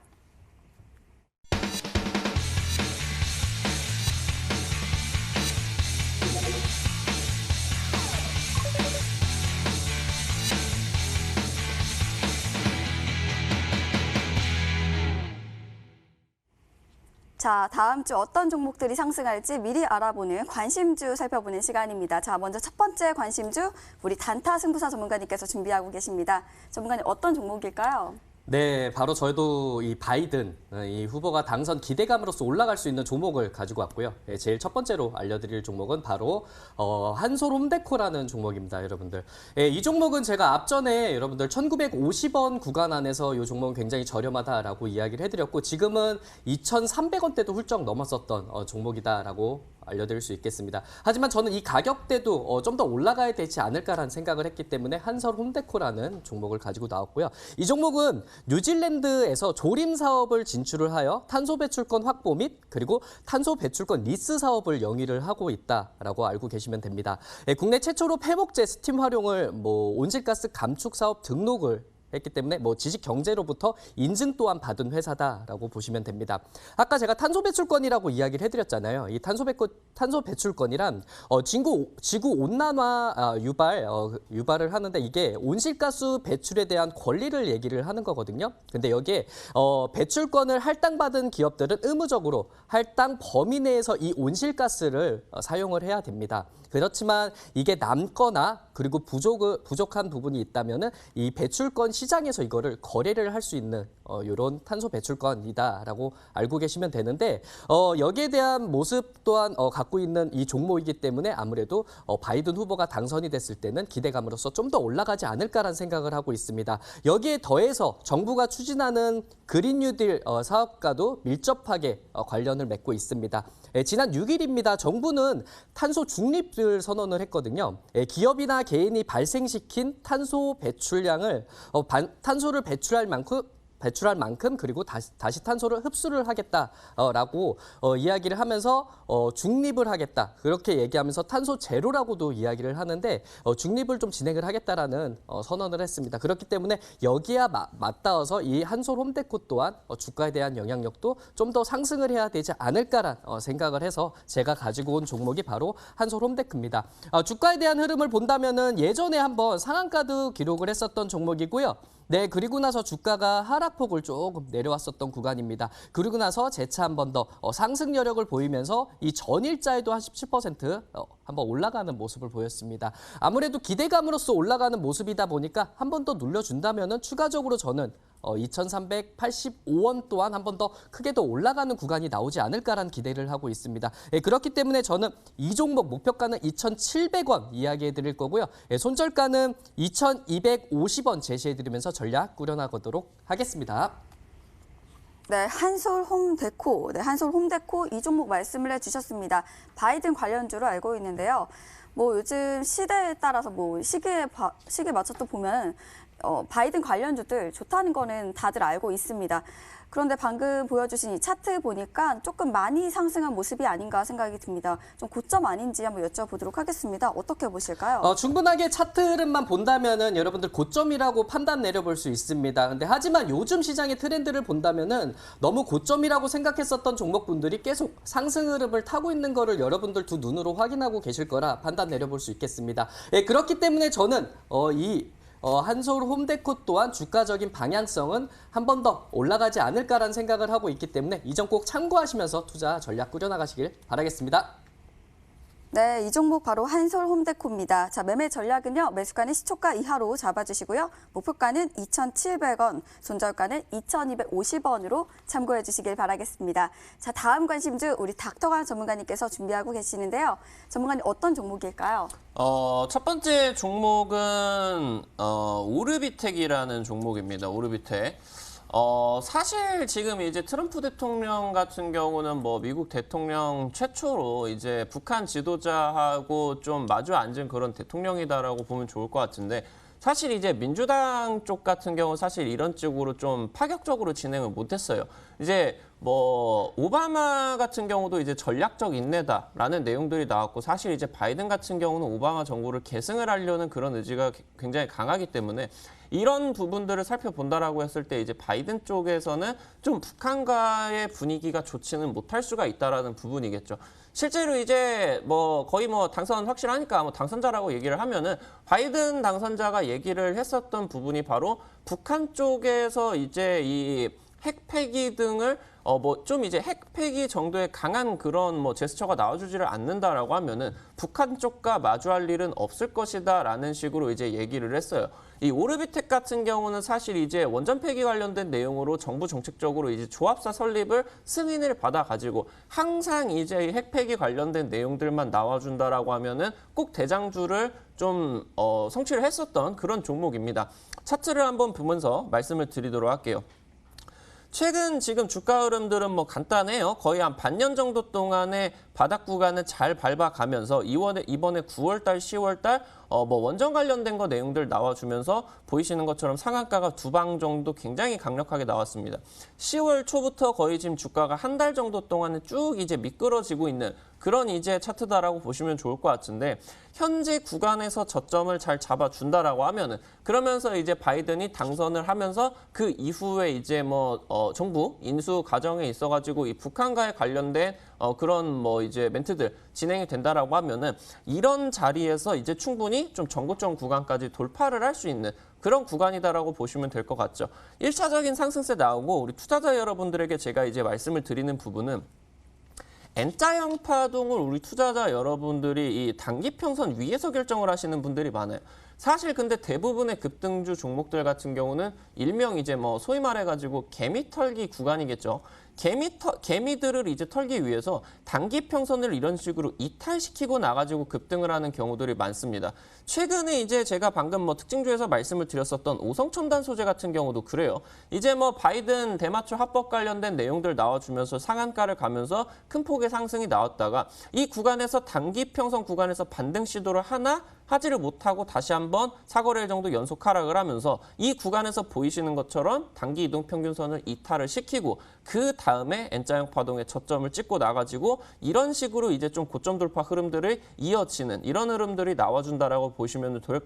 자, 다음 주 어떤 종목들이 상승할지 미리 알아보는 관심주 살펴보는 시간입니다. 자, 먼저 첫 번째 관심주 우리 단타 승부사 전문가님께서 준비하고 계십니다. 전문가님 어떤 종목일까요? 네, 바로 저희도 이 바이든 이 후보가 당선 기대감으로서 올라갈 수 있는 종목을 가지고 왔고요. 제일 첫 번째로 알려드릴 종목은 바로 한솔홈데코라는 종목입니다, 여러분들. 이 종목은 제가 앞전에 여러분들 1,950원 구간 안에서 이 종목은 굉장히 저렴하다라고 이야기를 해드렸고 지금은 2,300원대도 훌쩍 넘었었던 종목이다라고 알려드릴 수 있겠습니다. 하지만 저는 이 가격대도 좀 더 올라가야 되지 않을까라는 생각을 했기 때문에 한솔 홈데코라는 종목을 가지고 나왔고요. 이 종목은 뉴질랜드에서 조림 사업을 진출을 하여 탄소 배출권 확보 및 그리고 탄소 배출권 리스 사업을 영위를 하고 있다라고 알고 계시면 됩니다. 국내 최초로 폐목재 스팀 활용을 온실가스 감축 사업 등록을 했기 때문에 지식 경제로부터 인증 또한 받은 회사다라고 보시면 됩니다. 아까 제가 탄소 배출권이라고 이야기를 해드렸잖아요. 이 탄소 배출권이란 지구 온난화 유발을 하는데 이게 온실가스 배출에 대한 권리를 얘기를 하는 거거든요. 근데 여기에 배출권을 할당받은 기업들은 의무적으로 할당 범위 내에서 이 온실가스를 사용을 해야 됩니다. 그렇지만 이게 남거나 그리고 부족한 부분이 있다면은 이 배출권 시장에서 이거를 거래를 할 수 있는 이런 탄소 배출권이다라고 알고 계시면 되는데 여기에 대한 모습 또한 갖고 있는 이 종목이기 때문에 아무래도 바이든 후보가 당선이 됐을 때는 기대감으로써 좀 더 올라가지 않을까라는 생각을 하고 있습니다. 여기에 더해서 정부가 추진하는 그린 뉴딜 사업과도 밀접하게 관련을 맺고 있습니다. 지난 6일입니다. 정부는 탄소 중립을 선언을 했거든요. 기업이나 개인이 발생시킨 탄소 배출량을 탄소를 배출할 만큼 그리고 다시 탄소를 흡수를 하겠다라고 이야기를 하면서 중립을 하겠다. 그렇게 얘기하면서 탄소 제로라고도 이야기를 하는데 중립을 좀 진행을 하겠다라는 선언을 했습니다. 그렇기 때문에 여기에 맞닿아서 이 한솔 홈데코 또한 주가에 대한 영향력도 좀 더 상승을 해야 되지 않을까라는 생각을 해서 제가 가지고 온 종목이 바로 한솔 홈데코입니다. 주가에 대한 흐름을 본다면은 예전에 한번 상한가도 기록을 했었던 종목이고요. 네, 그리고 나서 주가가 하락폭을 조금 내려왔었던 구간입니다. 그리고 나서 재차 한 번 더 상승 여력을 보이면서 이 전일자에도 한 17% 한번 올라가는 모습을 보였습니다. 아무래도 기대감으로써 올라가는 모습이다 보니까 한 번 더 눌려준다면은 추가적으로 저는 2,385원 또한 한 번 더 크게 더 올라가는 구간이 나오지 않을까라는 기대를 하고 있습니다. 그렇기 때문에 저는 이 종목 목표가는 2,700원 이야기해 드릴 거고요. 손절가는 2,250원 제시해 드리면서 전략 꾸려나가도록 하겠습니다. 네, 한솔 홈데코. 네, 한솔 홈데코 이 종목 말씀을 해주셨습니다. 바이든 관련주로 알고 있는데요. 요즘 시대에 따라서 시기에 맞춰 또 보면 바이든 관련주들 좋다는 거는 다들 알고 있습니다. 그런데 방금 보여주신 이 차트 보니까 조금 많이 상승한 모습이 아닌가 생각이 듭니다. 좀 고점 아닌지 한번 여쭤보도록 하겠습니다. 어떻게 보실까요? 충분하게 차트 흐름만 본다면은 여러분들 고점이라고 판단 내려볼 수 있습니다. 근데 하지만 요즘 시장의 트렌드를 본다면은 너무 고점이라고 생각했었던 종목분들이 계속 상승 흐름을 타고 있는 거를 여러분들 두 눈으로 확인하고 계실 거라 판단 내려볼 수 있겠습니다. 그렇기 때문에 저는 한솔 홈데코 또한 주가적인 방향성은 한 번 더 올라가지 않을까라는 생각을 하고 있기 때문에 이 점 꼭 참고하시면서 투자 전략 꾸려나가시길 바라겠습니다. 네, 이 종목 바로 한솔 홈데코입니다. 자, 매매 전략은요. 매수가는 시초가 이하로 잡아주시고요. 목표가는 2,700원, 손절가는 2,250원으로 참고해 주시길 바라겠습니다. 자, 다음 관심주 우리 닥터강 전문가님께서 준비하고 계시는데요. 전문가님 어떤 종목일까요? 첫 번째 종목은 오르비텍이라는 종목입니다. 오르비텍. 사실 지금 이제 트럼프 대통령 같은 경우는 미국 대통령 최초로 이제 북한 지도자하고 좀 마주 앉은 그런 대통령이다라고 보면 좋을 것 같은데 사실 이제 민주당 쪽 같은 경우 사실 이런 쪽으로 좀 파격적으로 진행을 못했어요. 이제 오바마 같은 경우도 이제 전략적 인내다라는 내용들이 나왔고 사실 이제 바이든 같은 경우는 오바마 정부를 계승을 하려는 그런 의지가 굉장히 강하기 때문에 이런 부분들을 살펴본다라고 했을 때 이제 바이든 쪽에서는 좀 북한과의 분위기가 좋지는 못할 수가 있다라는 부분이겠죠. 실제로 이제 거의 당선 확실하니까 당선자라고 얘기를 하면은 바이든 당선자가 얘기를 했었던 부분이 바로 북한 쪽에서 이제 이 핵폐기 등을 좀 이제 핵폐기 정도의 강한 그런 제스처가 나와주지를 않는다라고 하면은 북한 쪽과 마주할 일은 없을 것이다라는 식으로 이제 얘기를 했어요. 이 오르비텍 같은 경우는 사실 이제 원전 폐기 관련된 내용으로 정부 정책적으로 이제 조합사 설립을 승인을 받아 가지고 항상 이제 핵폐기 관련된 내용들만 나와준다라고 하면은 꼭 대장주를 좀 성취를 했었던 그런 종목입니다. 차트를 한번 보면서 말씀을 드리도록 할게요. 최근 지금 주가 흐름들은 뭐 간단해요. 거의 한 반년 정도 동안의 바닥 구간을 잘 밟아가면서 이번에 9월달, 10월달 뭐 원전 관련된 거 내용들 나와주면서 보이시는 것처럼 상한가가 2방 정도 굉장히 강력하게 나왔습니다. 10월 초부터 거의 지금 주가가 한 달 정도 동안은 쭉 이제 미끄러지고 있는 그런 이제 차트다라고 보시면 좋을 것 같은데 현재 구간에서 저점을 잘 잡아준다라고 하면은 그러면서 이제 바이든이 당선을 하면서 그 이후에 이제 뭐 정부 인수 과정에 있어가지고 이 북한과의 관련된 그런 뭐 이제 멘트들 진행이 된다라고 하면은 이런 자리에서 이제 충분히 좀 전고점 구간까지 돌파를 할 수 있는 그런 구간이다라고 보시면 될 것 같죠. 1차적인 상승세 나오고 우리 투자자 여러분들에게 제가 이제 말씀을 드리는 부분은 N자형 파동을 우리 투자자 여러분들이 이 단기 평선 위에서 결정을 하시는 분들이 많아요. 사실 근데 대부분의 급등주 종목들 같은 경우는 일명 이제 뭐 소위 말해가지고 개미 털기 구간이겠죠. 개미들을 이제 털기 위해서 단기 평선을 이런 식으로 이탈시키고 나가지고 급등을 하는 경우들이 많습니다. 최근에 이제 제가 방금 뭐 특징주에서 말씀을 드렸었던 오성첨단 소재 같은 경우도 그래요. 이제 뭐 바이든 대마초 합법 관련된 내용들 나와주면서 상한가를 가면서 큰 폭의 상승이 나왔다가 이 구간에서 단기 평선 구간에서 반등 시도를 하지를 못하고 다시 한번 사거래일 정도 연속 하락을 하면서 이 구간에서 보이시는 것처럼 단기 이동 평균선을 이탈을 시키고 그 다음에 N자형 파동의 저점을 찍고 나가지고 이런 식으로 이제 좀 고점 돌파 흐름들을 이어지는 이런 흐름들이 나와준다라고 보시면 좋을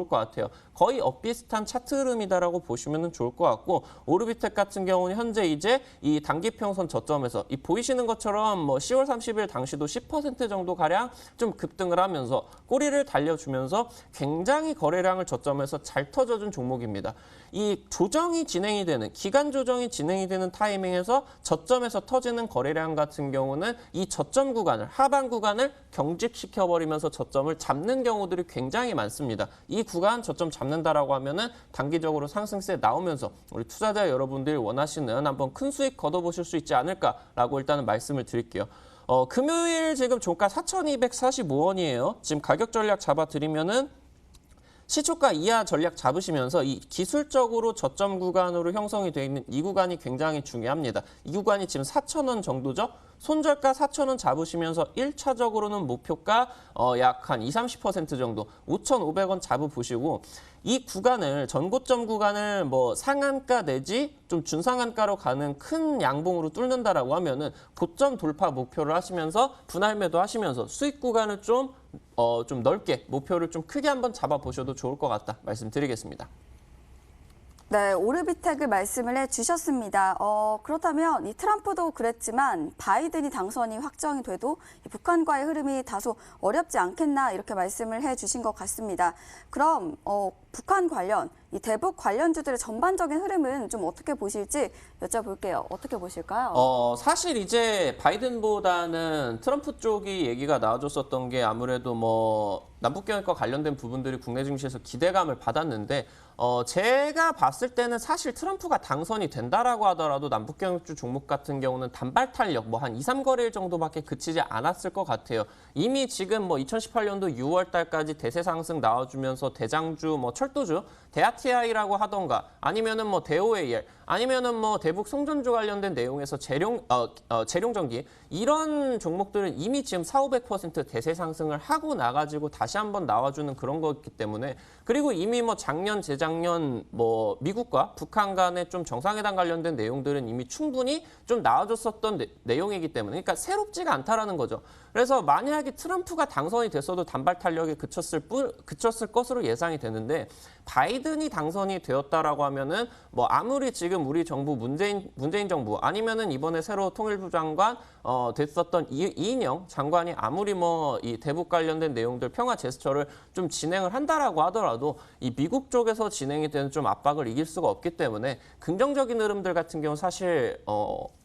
것 같아요. 거의 엇비슷한 차트 흐름이다라고 보시면 좋을 것 같고 오르비텍 같은 경우는 현재 이제 이 단기 평선 저점에서 이 보이시는 것처럼 뭐 10월 30일 당시도 10% 정도 가량 좀 급등을 하면서 꼬리를 달려주면서 굉장히 거래량을 저점에서 잘 터져준 종목입니다. 이 조정이 진행이 되는 기간 조정이 진행이 되는 타이밍에서 저점에서 터지는 거래량 같은 경우는 이 저점 구간을 하방 구간을 경직시켜버리면서 저점을 잡는 경우들이 굉장히 많습니다. 이 구간 저점 잡는다라고 하면은 단기적으로 상승세 나오면서 우리 투자자 여러분들이 원하시는 한번 큰 수익 걷어보실 수 있지 않을까라고 일단은 말씀을 드릴게요. 금요일 지금 종가 4,245원이에요. 지금 가격 전략 잡아드리면은 시초가 이하 전략 잡으시면서 이 기술적으로 저점 구간으로 형성이 되어 있는 이 구간이 굉장히 중요합니다. 이 구간이 지금 4,000원 정도죠. 손절가 4,000원 잡으시면서 1차적으로는 목표가 약 한 20-30% 정도 5,500원 잡아보시고 이 구간을 전고점 구간을 뭐 상한가 내지 좀 준상한가로 가는 큰 양봉으로 뚫는다라고 하면은 고점 돌파 목표를 하시면서 분할 매도 하시면서 수익 구간을 좀 넓게 목표를 좀 크게 한번 잡아보셔도 좋을 것 같다 말씀드리겠습니다. 네, 오르비텍을 말씀을 해주셨습니다. 그렇다면 이 트럼프도 그랬지만 바이든이 당선이 확정이 돼도 이 북한과의 흐름이 다소 어렵지 않겠나 이렇게 말씀을 해주신 것 같습니다. 그럼 북한 관련, 이 대북 관련주들의 전반적인 흐름은 좀 어떻게 보실지 여쭤볼게요. 어떻게 보실까요? 사실 이제 바이든보다는 트럼프 쪽이 얘기가 나와줬었던 게 아무래도 뭐 남북경협과 관련된 부분들이 국내 증시에서 기대감을 받았는데 제가 봤을 때는 사실 트럼프가 당선이 된다라고 하더라도 남북경협주 종목 같은 경우는 단발 탄력 뭐 한 2-3거래일 정도밖에 그치지 않았을 것 같아요. 이미 지금 뭐 2018년도 6월 달까지 대세 상승 나와주면서 대장주 뭐 철도주 대아티아이라고 하던가 아니면은 뭐 대오에이엘 아니면은 뭐 대북 송전주 관련된 내용에서 재룡전기 이런 종목들은 이미 지금 400-500% 대세 상승을 하고 나가지고 다시 한번 나와주는 그런 거기 때문에 그리고 이미 뭐 작년 재작년 뭐 미국과 북한 간의 좀 정상회담 관련된 내용들은 이미 충분히 좀 나와줬었던 내용이기 때문에 그러니까 새롭지가 않다라는 거죠. 그래서 만약에 트럼프가 당선이 됐어도 단발 탄력에 그쳤을 것으로 예상이 되는데 바이든이 당선이 되었다라고 하면은 뭐 아무리 지금 우리 정부 문재인 정부 아니면은 이번에 새로 통일부 장관 됐었던 이인영 장관이 아무리 뭐 이 대북 관련된 내용들 평화 제스처를 좀 진행을 한다라고 하더라도 이 미국 쪽에서 진행이 되는 좀 압박을 이길 수가 없기 때문에 긍정적인 흐름들 같은 경우 사실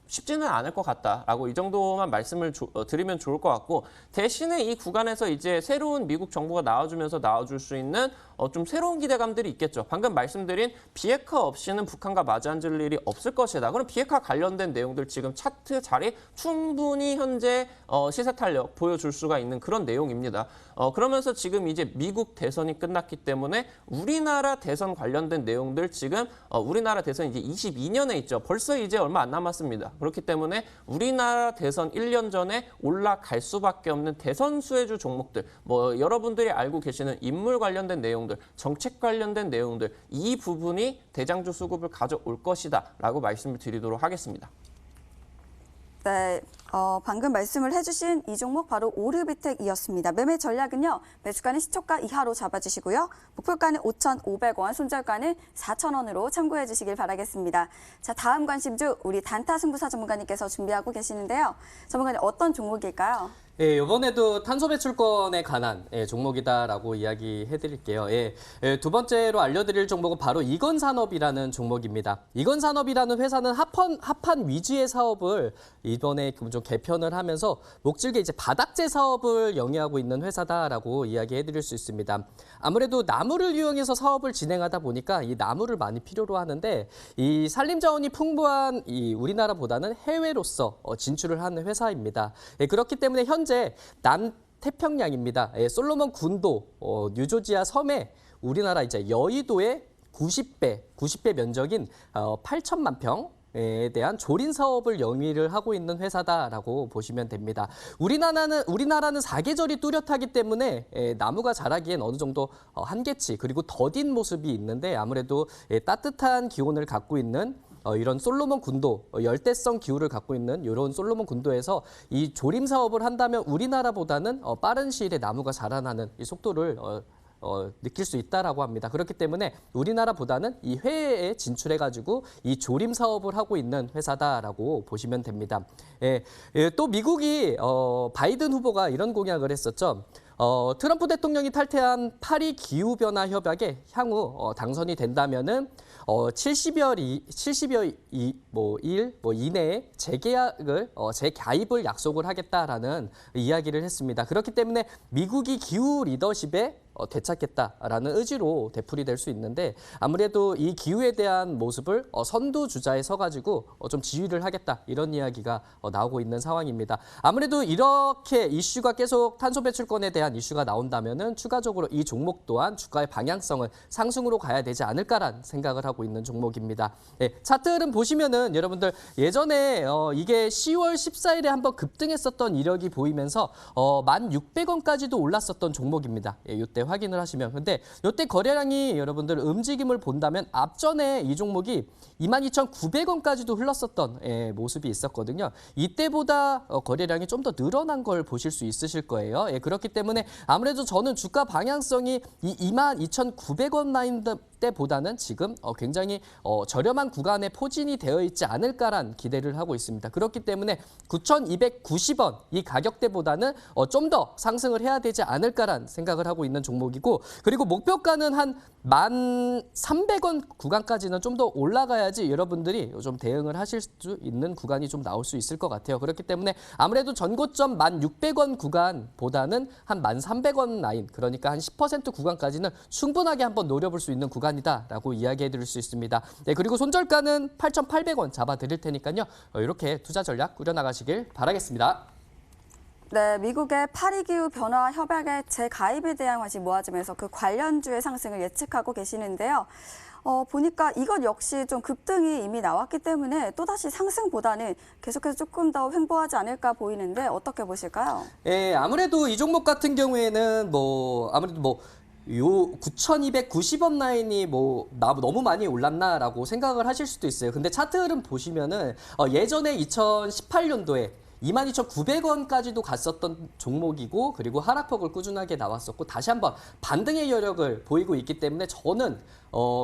쉽지는 않을 것 같다라고 이 정도만 말씀을 드리면 좋을 것 같고, 대신에 이 구간에서 이제 새로운 미국 정부가 나와줄 수 있는 좀 새로운 기대감들이 있겠죠. 방금 말씀드린 비핵화 없이는 북한과 맞이앉을 일이 없을 것이다. 그럼 비핵화 관련된 내용들 지금 차트 자리 충분히 현재 시세 탄력 보여줄 수가 있는 그런 내용입니다. 그러면서 지금 이제 미국 대선이 끝났기 때문에 우리나라 대선 관련된 내용들 지금 우리나라 대선 이제 22년에 있죠. 벌써 이제 얼마 안 남았습니다. 그렇기 때문에 우리나라 대선 1년 전에 올라갈 수밖에 없는 대선 수혜주 종목들, 뭐 여러분들이 알고 계시는 인물 관련된 내용들, 정책 관련된 내용들, 이 부분이 대장주 수급을 가져올 것이다라고 말씀을 드리도록 하겠습니다. 네, 방금 말씀을 해주신 이 종목 바로 오르비텍이었습니다. 매매 전략은요, 매수가는 시초가 이하로 잡아주시고요. 목표가는 5,500원, 손절가는 4,000원으로 참고해 주시길 바라겠습니다. 자, 다음 관심주 우리 단타 승부사 전문가님께서 준비하고 계시는데요. 전문가님 어떤 종목일까요? 예, 이번에도 탄소 배출권에 관한 종목이다라고 이야기해드릴게요. 두 번째로 알려드릴 종목은 바로 이건산업이라는 종목입니다. 이건산업이라는 회사는 합판 위주의 사업을 이번에 좀 개편을 하면서 목줄기 이제 바닥재 사업을 영위하고 있는 회사다라고 이야기해드릴 수 있습니다. 아무래도 나무를 이용해서 사업을 진행하다 보니까 이 나무를 많이 필요로 하는데 이 산림 자원이 풍부한 이 우리나라보다는 해외로서 진출을 하는 회사입니다. 그렇기 때문에 현재 남태평양입니다. 솔로몬 군도 뉴조지아 섬에 우리나라 이제 여의도의 90배 면적인 8천만 평에 대한 조린 사업을 영위를 하고 있는 회사다라고 보시면 됩니다. 우리나라는 사계절이 뚜렷하기 때문에 나무가 자라기엔 어느 정도 한계치 그리고 더딘 모습이 있는데 아무래도 따뜻한 기온을 갖고 있는 이런 솔로몬 군도, 열대성 기후를 갖고 있는 이런 솔로몬 군도에서 이 조림 사업을 한다면 우리나라보다는 빠른 시일에 나무가 자라나는 이 속도를 느낄 수 있다라고 합니다. 그렇기 때문에 우리나라보다는 이 해외에 진출해가지고 이 조림 사업을 하고 있는 회사다라고 보시면 됩니다. 또 미국이 바이든 후보가 이런 공약을 했었죠. 트럼프 대통령이 탈퇴한 파리 기후변화 협약에 향후 당선이 된다면은 70여 일 이내에 재가입을 약속을 하겠다라는 이야기를 했습니다. 그렇기 때문에 미국이 기후 리더십에 되찾겠다라는 의지로 되풀이될 수 있는데 아무래도 이 기후에 대한 모습을 선두 주자에 서가지고 좀 지휘를 하겠다 이런 이야기가 나오고 있는 상황입니다. 아무래도 이렇게 이슈가 계속 탄소 배출권에 대한 이슈가 나온다면은 추가적으로 이 종목 또한 주가의 방향성을 상승으로 가야 되지 않을까라는 생각을 하고 있는 종목입니다. 차트 흐름 보시면은 여러분들 예전에 이게 10월 14일에 한번 급등했었던 이력이 보이면서 1,600원까지도 올랐었던 종목입니다. 이때 확인을 하시면 근데 이때 거래량이 여러분들 움직임을 본다면 앞전에 이 종목이 22,900원까지도 흘렀었던 모습이 있었거든요. 이때보다 거래량이 좀 더 늘어난 걸 보실 수 있으실 거예요. 그렇기 때문에 아무래도 저는 주가 방향성이 이 22,900원 라인 때보다는 지금 굉장히 저렴한 구간에 포진이 되어 있지 않을까란 기대를 하고 있습니다. 그렇기 때문에 9,290원 이 가격대보다는 좀 더 상승을 해야 되지 않을까란 생각을 하고 있는 종목이고 그리고 목표가는 한 1,300원 구간까지는 좀 더 올라가야지 여러분들이 좀 대응을 하실 수 있는 구간이 좀 나올 수 있을 것 같아요. 그렇기 때문에 아무래도 전고점 1,600원 구간보다는 한 1,300원 라인 그러니까 한 10% 구간까지는 충분하게 한번 노려볼 수 있는 구간이다라고 이야기해 드릴 수 있습니다. 그리고 손절가는 8,800원 잡아 드릴 테니까요. 이렇게 투자 전략 꾸려나가시길 바라겠습니다. 네, 미국의 파리 기후 변화 협약의 재가입에 대한 관심이 모아지면서 그 관련주의 상승을 예측하고 계시는데요. 보니까 이것 역시 좀 급등이 이미 나왔기 때문에 또다시 상승보다는 계속해서 조금 더 횡보하지 않을까 보이는데 어떻게 보실까요? 아무래도 이 종목 같은 경우에는 아무래도 요 9,290원 라인이 너무 많이 올랐나라고 생각을 하실 수도 있어요. 근데 차트 흐름 보시면은 예전에 2018년도에 22,900원까지도 갔었던 종목이고 그리고 하락폭을 꾸준하게 나왔었고 다시 한번 반등의 여력을 보이고 있기 때문에 저는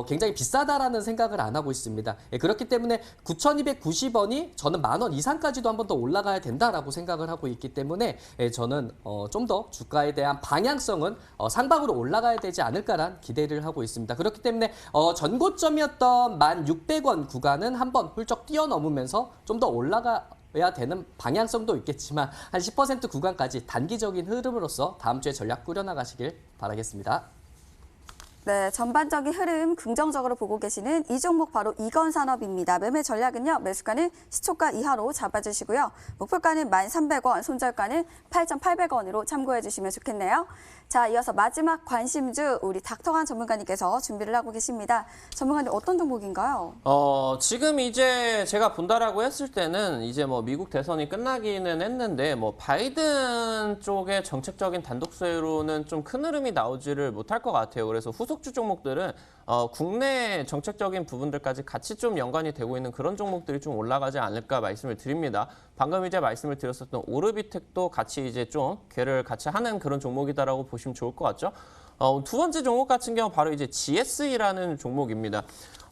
굉장히 비싸다라는 생각을 안 하고 있습니다. 예, 그렇기 때문에 9,290원이 저는 10,000원 이상까지도 한 번 더 올라가야 된다라고 생각을 하고 있기 때문에 예, 저는 좀 더 주가에 대한 방향성은 상방으로 올라가야 되지 않을까란 기대를 하고 있습니다. 그렇기 때문에 전고점이었던 1,600원 구간은 한번 훌쩍 뛰어넘으면서 좀 더 올라가야 되는 방향성도 있겠지만 한 10% 구간까지 단기적인 흐름으로서 다음 주에 전략 꾸려나가시길 바라겠습니다. 네, 전반적인 흐름 긍정적으로 보고 계시는 이 종목 바로 이건산업입니다. 매매 전략은요. 매수가는 시초가 이하로 잡아주시고요. 목표가는 1,300원, 손절가는 8,800원으로 참고해 주시면 좋겠네요. 자, 이어서 마지막 관심주 우리 닥터강 전문가님께서 준비를 하고 계십니다. 전문가님 어떤 종목인가요? 지금 이제 제가 본다라고 했을 때는 이제 뭐 미국 대선이 끝나기는 했는데 뭐 바이든 쪽의 정책적인 단독 수혜로는 좀 큰 흐름이 나오지를 못할 것 같아요. 그래서 후속주 종목들은 국내 정책적인 부분들까지 같이 좀 연관이 되고 있는 그런 종목들이 좀 올라가지 않을까 말씀을 드립니다. 방금 이제 말씀을 드렸었던 오르비텍도 같이 이제 좀 궤를 같이 하는 그런 종목이다라고 보시면 좋을 것 같죠. 두 번째 종목 같은 경우 바로 이제 GSE라는 종목입니다.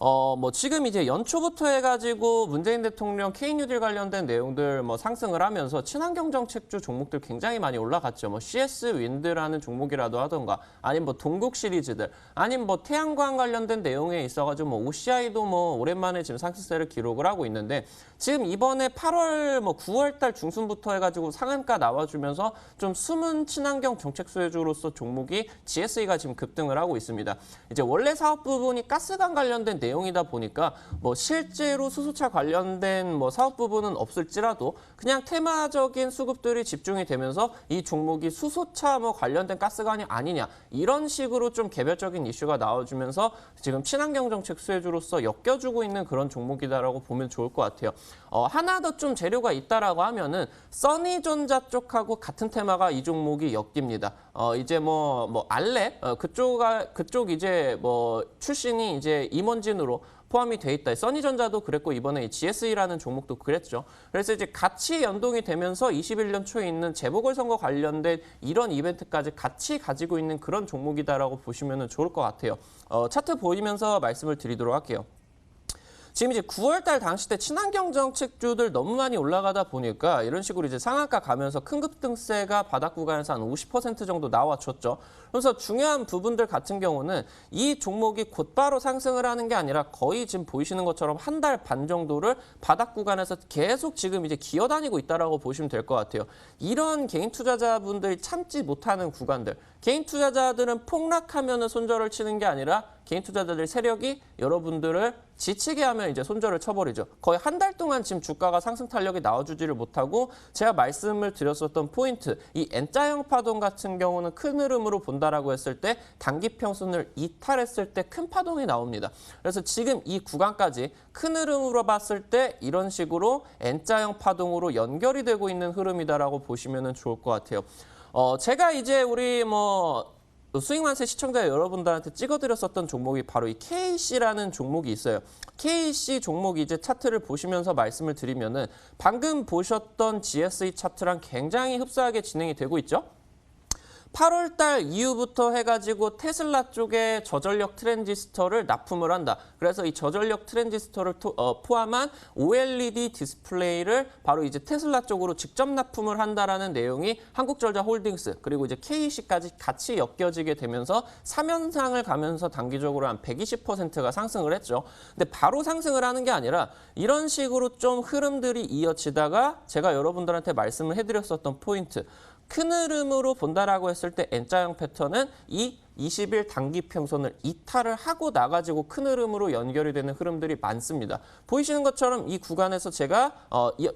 뭐 지금 이제 연초부터 해가지고 문재인 대통령 K뉴딜 관련된 내용들 뭐 상승을 하면서 친환경 정책주 종목들 굉장히 많이 올라갔죠. 뭐 CS 윈드라는 종목이라도 하던가 아니면 뭐 동국 시리즈들 아니면 뭐 태양광 관련된 내용에 있어가지고 뭐 OCI도 뭐 오랜만에 지금 상승세를 기록을 하고 있는데 지금 이번에 8월 뭐 9월 달 중순부터 해가지고 상한가 나와주면서 좀 숨은 친환경 정책 수혜주로서 종목이 GSE가 지금 급등을 하고 있습니다. 이제 원래 사업 부분이 가스관 관련된 내용이다 보니까 뭐 실제로 수소차 관련된 뭐 사업 부분은 없을지라도 그냥 테마적인 수급들이 집중이 되면서 이 종목이 수소차 뭐 관련된 가스관이 아니냐 이런 식으로 좀 개별적인 이슈가 나와주면서 지금 친환경 정책 수혜주로서 엮여주고 있는 그런 종목이다라고 보면 좋을 것 같아요. 하나 더 좀 재료가 있다라고 하면은 써니전자 쪽하고 같은 테마가 이 종목이 엮입니다. 이제 뭐 알렙 그쪽 이제 뭐 출신이 이제 임원진으로 포함이 돼 있다. 써니전자도 그랬고 이번에 GSE라는 종목도 그랬죠. 그래서 이제 같이 연동이 되면서 21년 초에 있는 재보궐선거 관련된 이런 이벤트까지 같이 가지고 있는 그런 종목이다라고 보시면 좋을 것 같아요. 차트 보이면서 말씀을 드리도록 할게요. 지금 이제 9월 달 당시 때 친환경 정책주들 너무 많이 올라가다 보니까 이런 식으로 이제 상한가 가면서 큰 급등세가 바닥 구간에서 한 50% 정도 나와줬죠. 그래서 중요한 부분들 같은 경우는 이 종목이 곧바로 상승을 하는 게 아니라 거의 지금 보이시는 것처럼 한 달 반 정도를 바닥 구간에서 계속 지금 이제 기어다니고 있다라고 보시면 될 것 같아요. 이런 개인 투자자분들이 참지 못하는 구간들. 개인 투자자들은 폭락하면은 손절을 치는 게 아니라 개인 투자자들 세력이 여러분들을 지치게 하면 이제 손절을 쳐버리죠. 거의 한 달 동안 지금 주가가 상승 탄력이 나와주지를 못하고 제가 말씀을 드렸었던 포인트, 이 N자형 파동 같은 경우는 큰 흐름으로 본다라고 했을 때 단기 평선을 이탈했을 때 큰 파동이 나옵니다. 그래서 지금 이 구간까지 큰 흐름으로 봤을 때 이런 식으로 N자형 파동으로 연결이 되고 있는 흐름이다라고 보시면 좋을 것 같아요. 제가 이제 우리 수익만세 시청자 여러분들한테 찍어드렸었던 종목이 바로 이 KC라는 종목이 있어요. KC 종목이 이제 차트를 보시면서 말씀을 드리면은 방금 보셨던 GSE 차트랑 굉장히 흡사하게 진행이 되고 있죠. 8월 달 이후부터 해가지고 테슬라 쪽에 저전력 트랜지스터를 납품을 한다. 그래서 이 저전력 트랜지스터를 포함한 OLED 디스플레이를 바로 이제 테슬라 쪽으로 직접 납품을 한다라는 내용이 한국전자홀딩스 그리고 이제 KC까지 같이 엮여지게 되면서 3연상을 가면서 단기적으로 한 120%가 상승을 했죠. 근데 바로 상승을 하는 게 아니라 이런 식으로 좀 흐름들이 이어지다가 제가 여러분들한테 말씀을 해드렸었던 포인트. 큰 흐름으로 본다라고 했을 때 N자형 패턴은 이 20일 단기 평선을 이탈을 하고 나가지고 큰 흐름으로 연결이 되는 흐름들이 많습니다. 보이시는 것처럼 이 구간에서 제가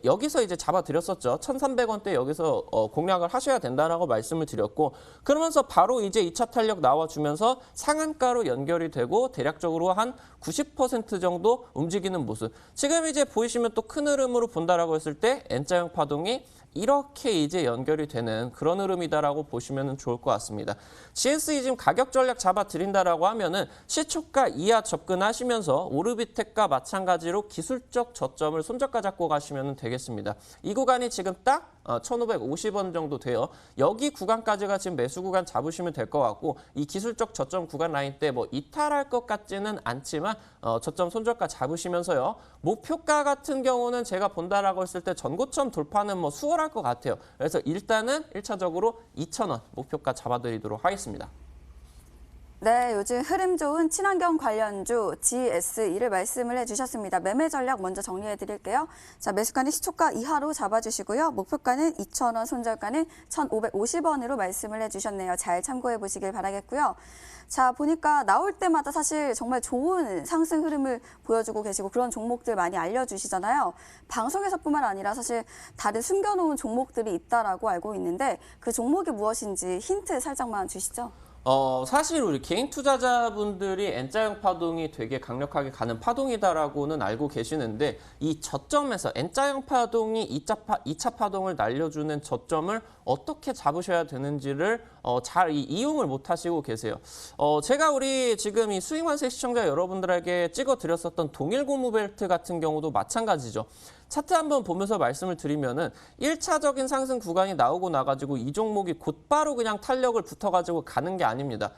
여기서 이제 잡아드렸었죠. 1,300원대 여기서 공략을 하셔야 된다라고 말씀을 드렸고 그러면서 바로 이제 2차 탄력 나와주면서 상한가로 연결이 되고 대략적으로 한 90% 정도 움직이는 모습. 지금 이제 보이시면 또 큰 흐름으로 본다라고 했을 때 N자형 파동이 이렇게 이제 연결이 되는 그런 흐름이다라고 보시면 좋을 것 같습니다. GSE 지금 가격 전략 잡아드린다라고 하면은 시초가 이하 접근하시면서 오르비텍과 마찬가지로 기술적 저점을 손절가 잡고 가시면 되겠습니다. 이 구간이 지금 딱 1,550원 정도 돼요. 여기 구간까지가 지금 매수 구간 잡으시면 될 것 같고 이 기술적 저점 구간 라인 때 뭐 이탈할 것 같지는 않지만 저점 손절가 잡으시면서요. 목표가 같은 경우는 제가 본다라고 했을 때 전고점 돌파는 뭐 수월할 것 같아요. 그래서 일단은 1차적으로 2,000원 목표가 잡아드리도록 하겠습니다. 네, 요즘 흐름 좋은 친환경 관련주 GSE를 말씀을 해주셨습니다. 매매 전략 먼저 정리해드릴게요. 자, 매수가는 시초가 이하로 잡아주시고요. 목표가는 2,000원, 손절가는 1,550원으로 말씀을 해주셨네요. 잘 참고해 보시길 바라겠고요. 자, 보니까 나올 때마다 사실 정말 좋은 상승 흐름을 보여주고 계시고 그런 종목들 많이 알려주시잖아요. 방송에서뿐만 아니라 사실 다른 숨겨놓은 종목들이 있다라고 알고 있는데 그 종목이 무엇인지 힌트 살짝만 주시죠. 사실 우리 개인 투자자분들이 N자형 파동이 되게 강력하게 가는 파동이다라고는 알고 계시는데 이 저점에서 N자형 파동이 2차 파동을 날려주는 저점을 어떻게 잡으셔야 되는지를 잘 이용을 못 하시고 계세요. 제가 우리 지금 이 수익만세 시청자 여러분들에게 찍어드렸었던 동일 고무벨트 같은 경우도 마찬가지죠. 차트 한번 보면서 말씀을 드리면은 1차적인 상승 구간이 나오고 나가지고 이 종목이 곧바로 그냥 탄력을 붙어가지고 가는 게 아닙니다.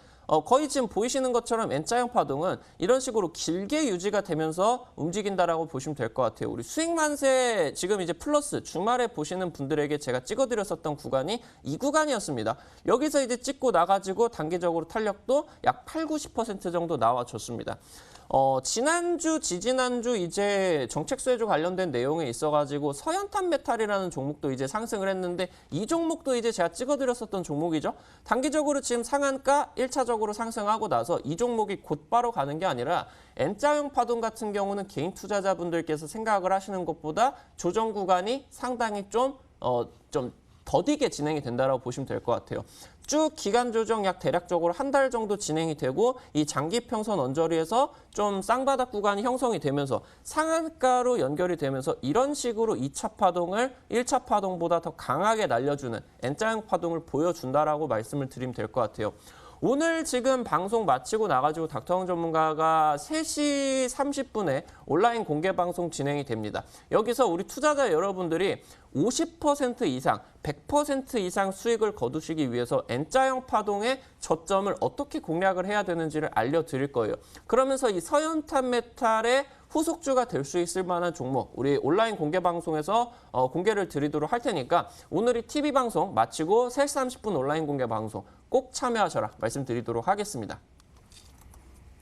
거의 지금 보이시는 것처럼 N자형 파동은 이런 식으로 길게 유지가 되면서 움직인다라고 보시면 될 것 같아요. 우리 수익만세 지금 이제 플러스 주말에 보시는 분들에게 제가 찍어드렸었던 구간이 이 구간이었습니다. 여기서 이제 찍고 나가지고 단기적으로 탄력도 약 8, 90% 정도 나와줬습니다. 지난주, 지지난주 이제 정책 수혜주 관련된 내용에 있어가지고 서현탄 메탈이라는 종목도 이제 상승을 했는데 이 종목도 이제 제가 찍어드렸었던 종목이죠. 단기적으로 지금 상한가 1차적으로 상승하고 나서 이 종목이 곧바로 가는 게 아니라 N자형 파동 같은 경우는 개인 투자자분들께서 생각을 하시는 것보다 조정 구간이 상당히 좀 더디게 진행이 된다라고 보시면 될 것 같아요. 쭉 기간 조정 약 대략적으로 한 달 정도 진행이 되고 이 장기 평선 언저리에서 좀 쌍바닥 구간이 형성이 되면서 상한가로 연결이 되면서 이런 식으로 2차 파동을 1차 파동보다 더 강하게 날려주는 N자형 파동을 보여준다라고 말씀을 드리면 될 것 같아요. 오늘 지금 방송 마치고 나가지고 닥터왕 전문가가 3시 30분에 온라인 공개 방송 진행이 됩니다. 여기서 우리 투자자 여러분들이 50% 이상, 100% 이상 수익을 거두시기 위해서 N자형 파동의 저점을 어떻게 공략을 해야 되는지를 알려드릴 거예요. 그러면서 이 서현탄 메탈의 후속주가 될 수 있을 만한 종목 우리 온라인 공개 방송에서 공개를 드리도록 할 테니까 오늘이 TV 방송 마치고 3시 30분 온라인 공개 방송 꼭 참여하셔라 말씀드리도록 하겠습니다.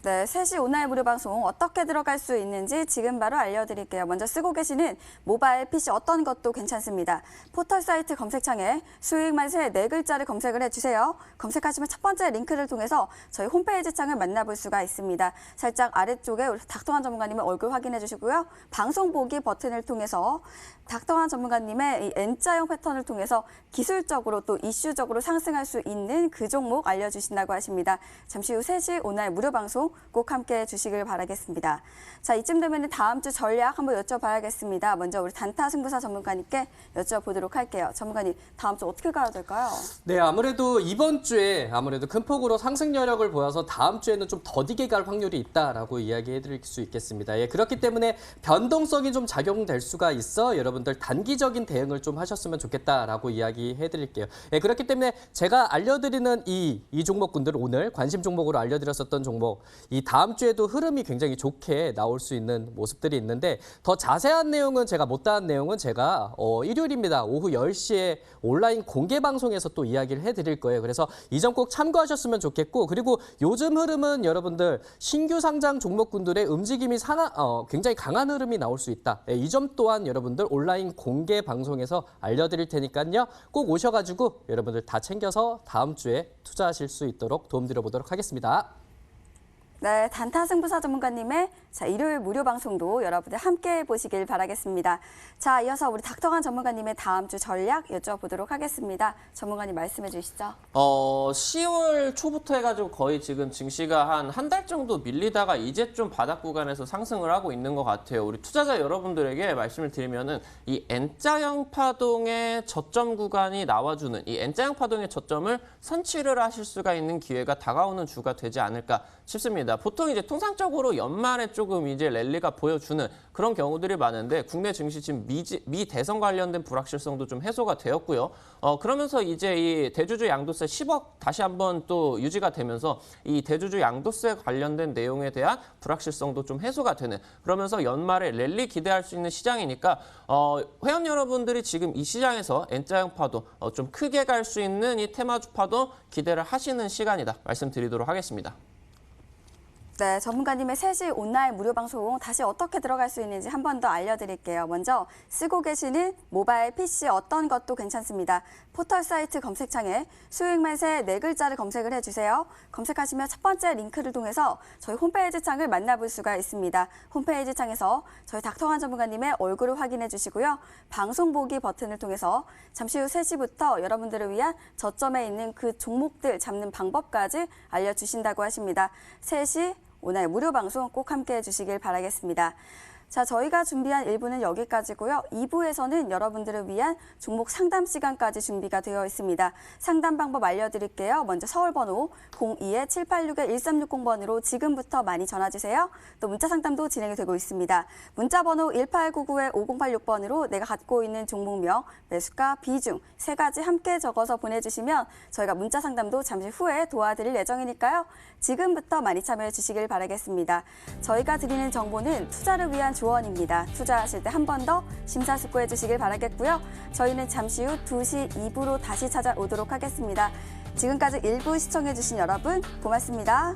네, 3시 온라인 무료 방송 어떻게 들어갈 수 있는지 지금 바로 알려드릴게요. 먼저 쓰고 계시는 모바일 PC 어떤 것도 괜찮습니다. 포털 사이트 검색창에 수익만세 4글자를 검색을 해주세요. 검색하시면 첫 번째 링크를 통해서 저희 홈페이지 창을 만나볼 수가 있습니다. 살짝 아래쪽에 우리 닥터환 전문가님의 얼굴 확인해 주시고요. 방송 보기 버튼을 통해서 닥터환 전문가님의 이 N자형 패턴을 통해서 기술적으로 또 이슈적으로 상승할 수 있는 그 종목 알려주신다고 하십니다. 잠시 후 3시 온라인 무료 방송 꼭 함께해 주시길 바라겠습니다. 자, 이쯤 되면 다음 주 전략 한번 여쭤봐야겠습니다. 먼저 우리 단타 승부사 전문가님께 여쭤보도록 할게요. 전문가님, 다음 주 어떻게 가야 될까요? 네, 아무래도 이번 주에 큰 폭으로 상승 여력을 보여서 다음 주에는 좀 더디게 갈 확률이 있다라고 이야기해 드릴 수 있겠습니다. 예, 그렇기 때문에 변동성이 좀 작용될 수가 있어 여러분들 단기적인 대응을 좀 하셨으면 좋겠다라고 이야기해 드릴게요. 예, 그렇기 때문에 제가 알려드리는 이 종목군들 오늘 관심 종목으로 알려드렸었던 종목 이 다음 주에도 흐름이 굉장히 좋게 나올 수 있는 모습들이 있는데 더 자세한 내용은 제가 못다한 내용은 제가 일요일입니다. 오후 10시에 온라인 공개 방송에서 또 이야기를 해드릴 거예요. 그래서 이 점 꼭 참고하셨으면 좋겠고 그리고 요즘 흐름은 여러분들 신규 상장 종목군들의 움직임이 굉장히 강한 흐름이 나올 수 있다. 이 점 또한 여러분들 온라인 공개 방송에서 알려드릴 테니까요. 꼭 오셔가지고 여러분들 다 챙겨서 다음 주에 투자하실 수 있도록 도움드려 보도록 하겠습니다. 네, 단타 승부사 전문가님의 일요일 무료 방송도 여러분들 함께 보시길 바라겠습니다. 자, 이어서 우리 닥터간 전문가님의 다음 주 전략 여쭤보도록 하겠습니다. 전문가님 말씀해 주시죠. 10월 초부터 해가지고 거의 지금 증시가 한 달 정도 밀리다가 이제 좀 바닥 구간에서 상승을 하고 있는 것 같아요. 우리 투자자 여러분들에게 말씀을 드리면은 이 N자형 파동의 저점 구간이 나와주는 이 N자형 파동의 저점을 선취를 하실 수가 있는 기회가 다가오는 주가 되지 않을까 싶습니다. 보통 이제 통상적으로 연말에 조금 이제 랠리가 보여주는 그런 경우들이 많은데 국내 증시 지금 미 대선 관련된 불확실성도 좀 해소가 되었고요. 그러면서 이제 이 대주주 양도세 10억 다시 한번 또 유지가 되면서 이 대주주 양도세 관련된 내용에 대한 불확실성도 좀 해소가 되는 그러면서 연말에 랠리 기대할 수 있는 시장이니까 회원 여러분들이 지금 이 시장에서 N자형 파동 좀 크게 갈 수 있는 이 테마주 파동 기대를 하시는 시간이다 말씀드리도록 하겠습니다. 네, 전문가님의 3시 온라인 무료 방송 다시 어떻게 들어갈 수 있는지 한 번 더 알려드릴게요. 먼저 쓰고 계시는 모바일 PC 어떤 것도 괜찮습니다. 포털 사이트 검색창에 수익 매세 4글자를 검색을 해주세요. 검색하시면 첫 번째 링크를 통해서 저희 홈페이지 창을 만나볼 수가 있습니다. 홈페이지 창에서 저희 닥터간 전문가님의 얼굴을 확인해 주시고요. 방송 보기 버튼을 통해서 잠시 후 3시부터 여러분들을 위한 저점에 있는 그 종목들 잡는 방법까지 알려주신다고 하십니다. 3시 오늘 무료 방송 꼭 함께해 주시길 바라겠습니다. 자, 저희가 준비한 1부는 여기까지고요. 2부에서는 여러분들을 위한 종목 상담 시간까지 준비가 되어 있습니다. 상담 방법 알려드릴게요. 먼저 서울번호 02-786-1360번으로 지금부터 많이 전화주세요. 또 문자 상담도 진행이 되고 있습니다. 문자번호 1899-5086번으로 내가 갖고 있는 종목명, 매수가, 비중 3가지 함께 적어서 보내주시면 저희가 문자 상담도 잠시 후에 도와드릴 예정이니까요. 지금부터 많이 참여해 주시길 바라겠습니다. 저희가 드리는 정보는 투자를 위한 조언입니다. 투자하실 때 한 번 더 심사숙고해 주시길 바라겠고요. 저희는 잠시 후 2시 2부로 다시 찾아오도록 하겠습니다. 지금까지 1부 시청해 주신 여러분 고맙습니다.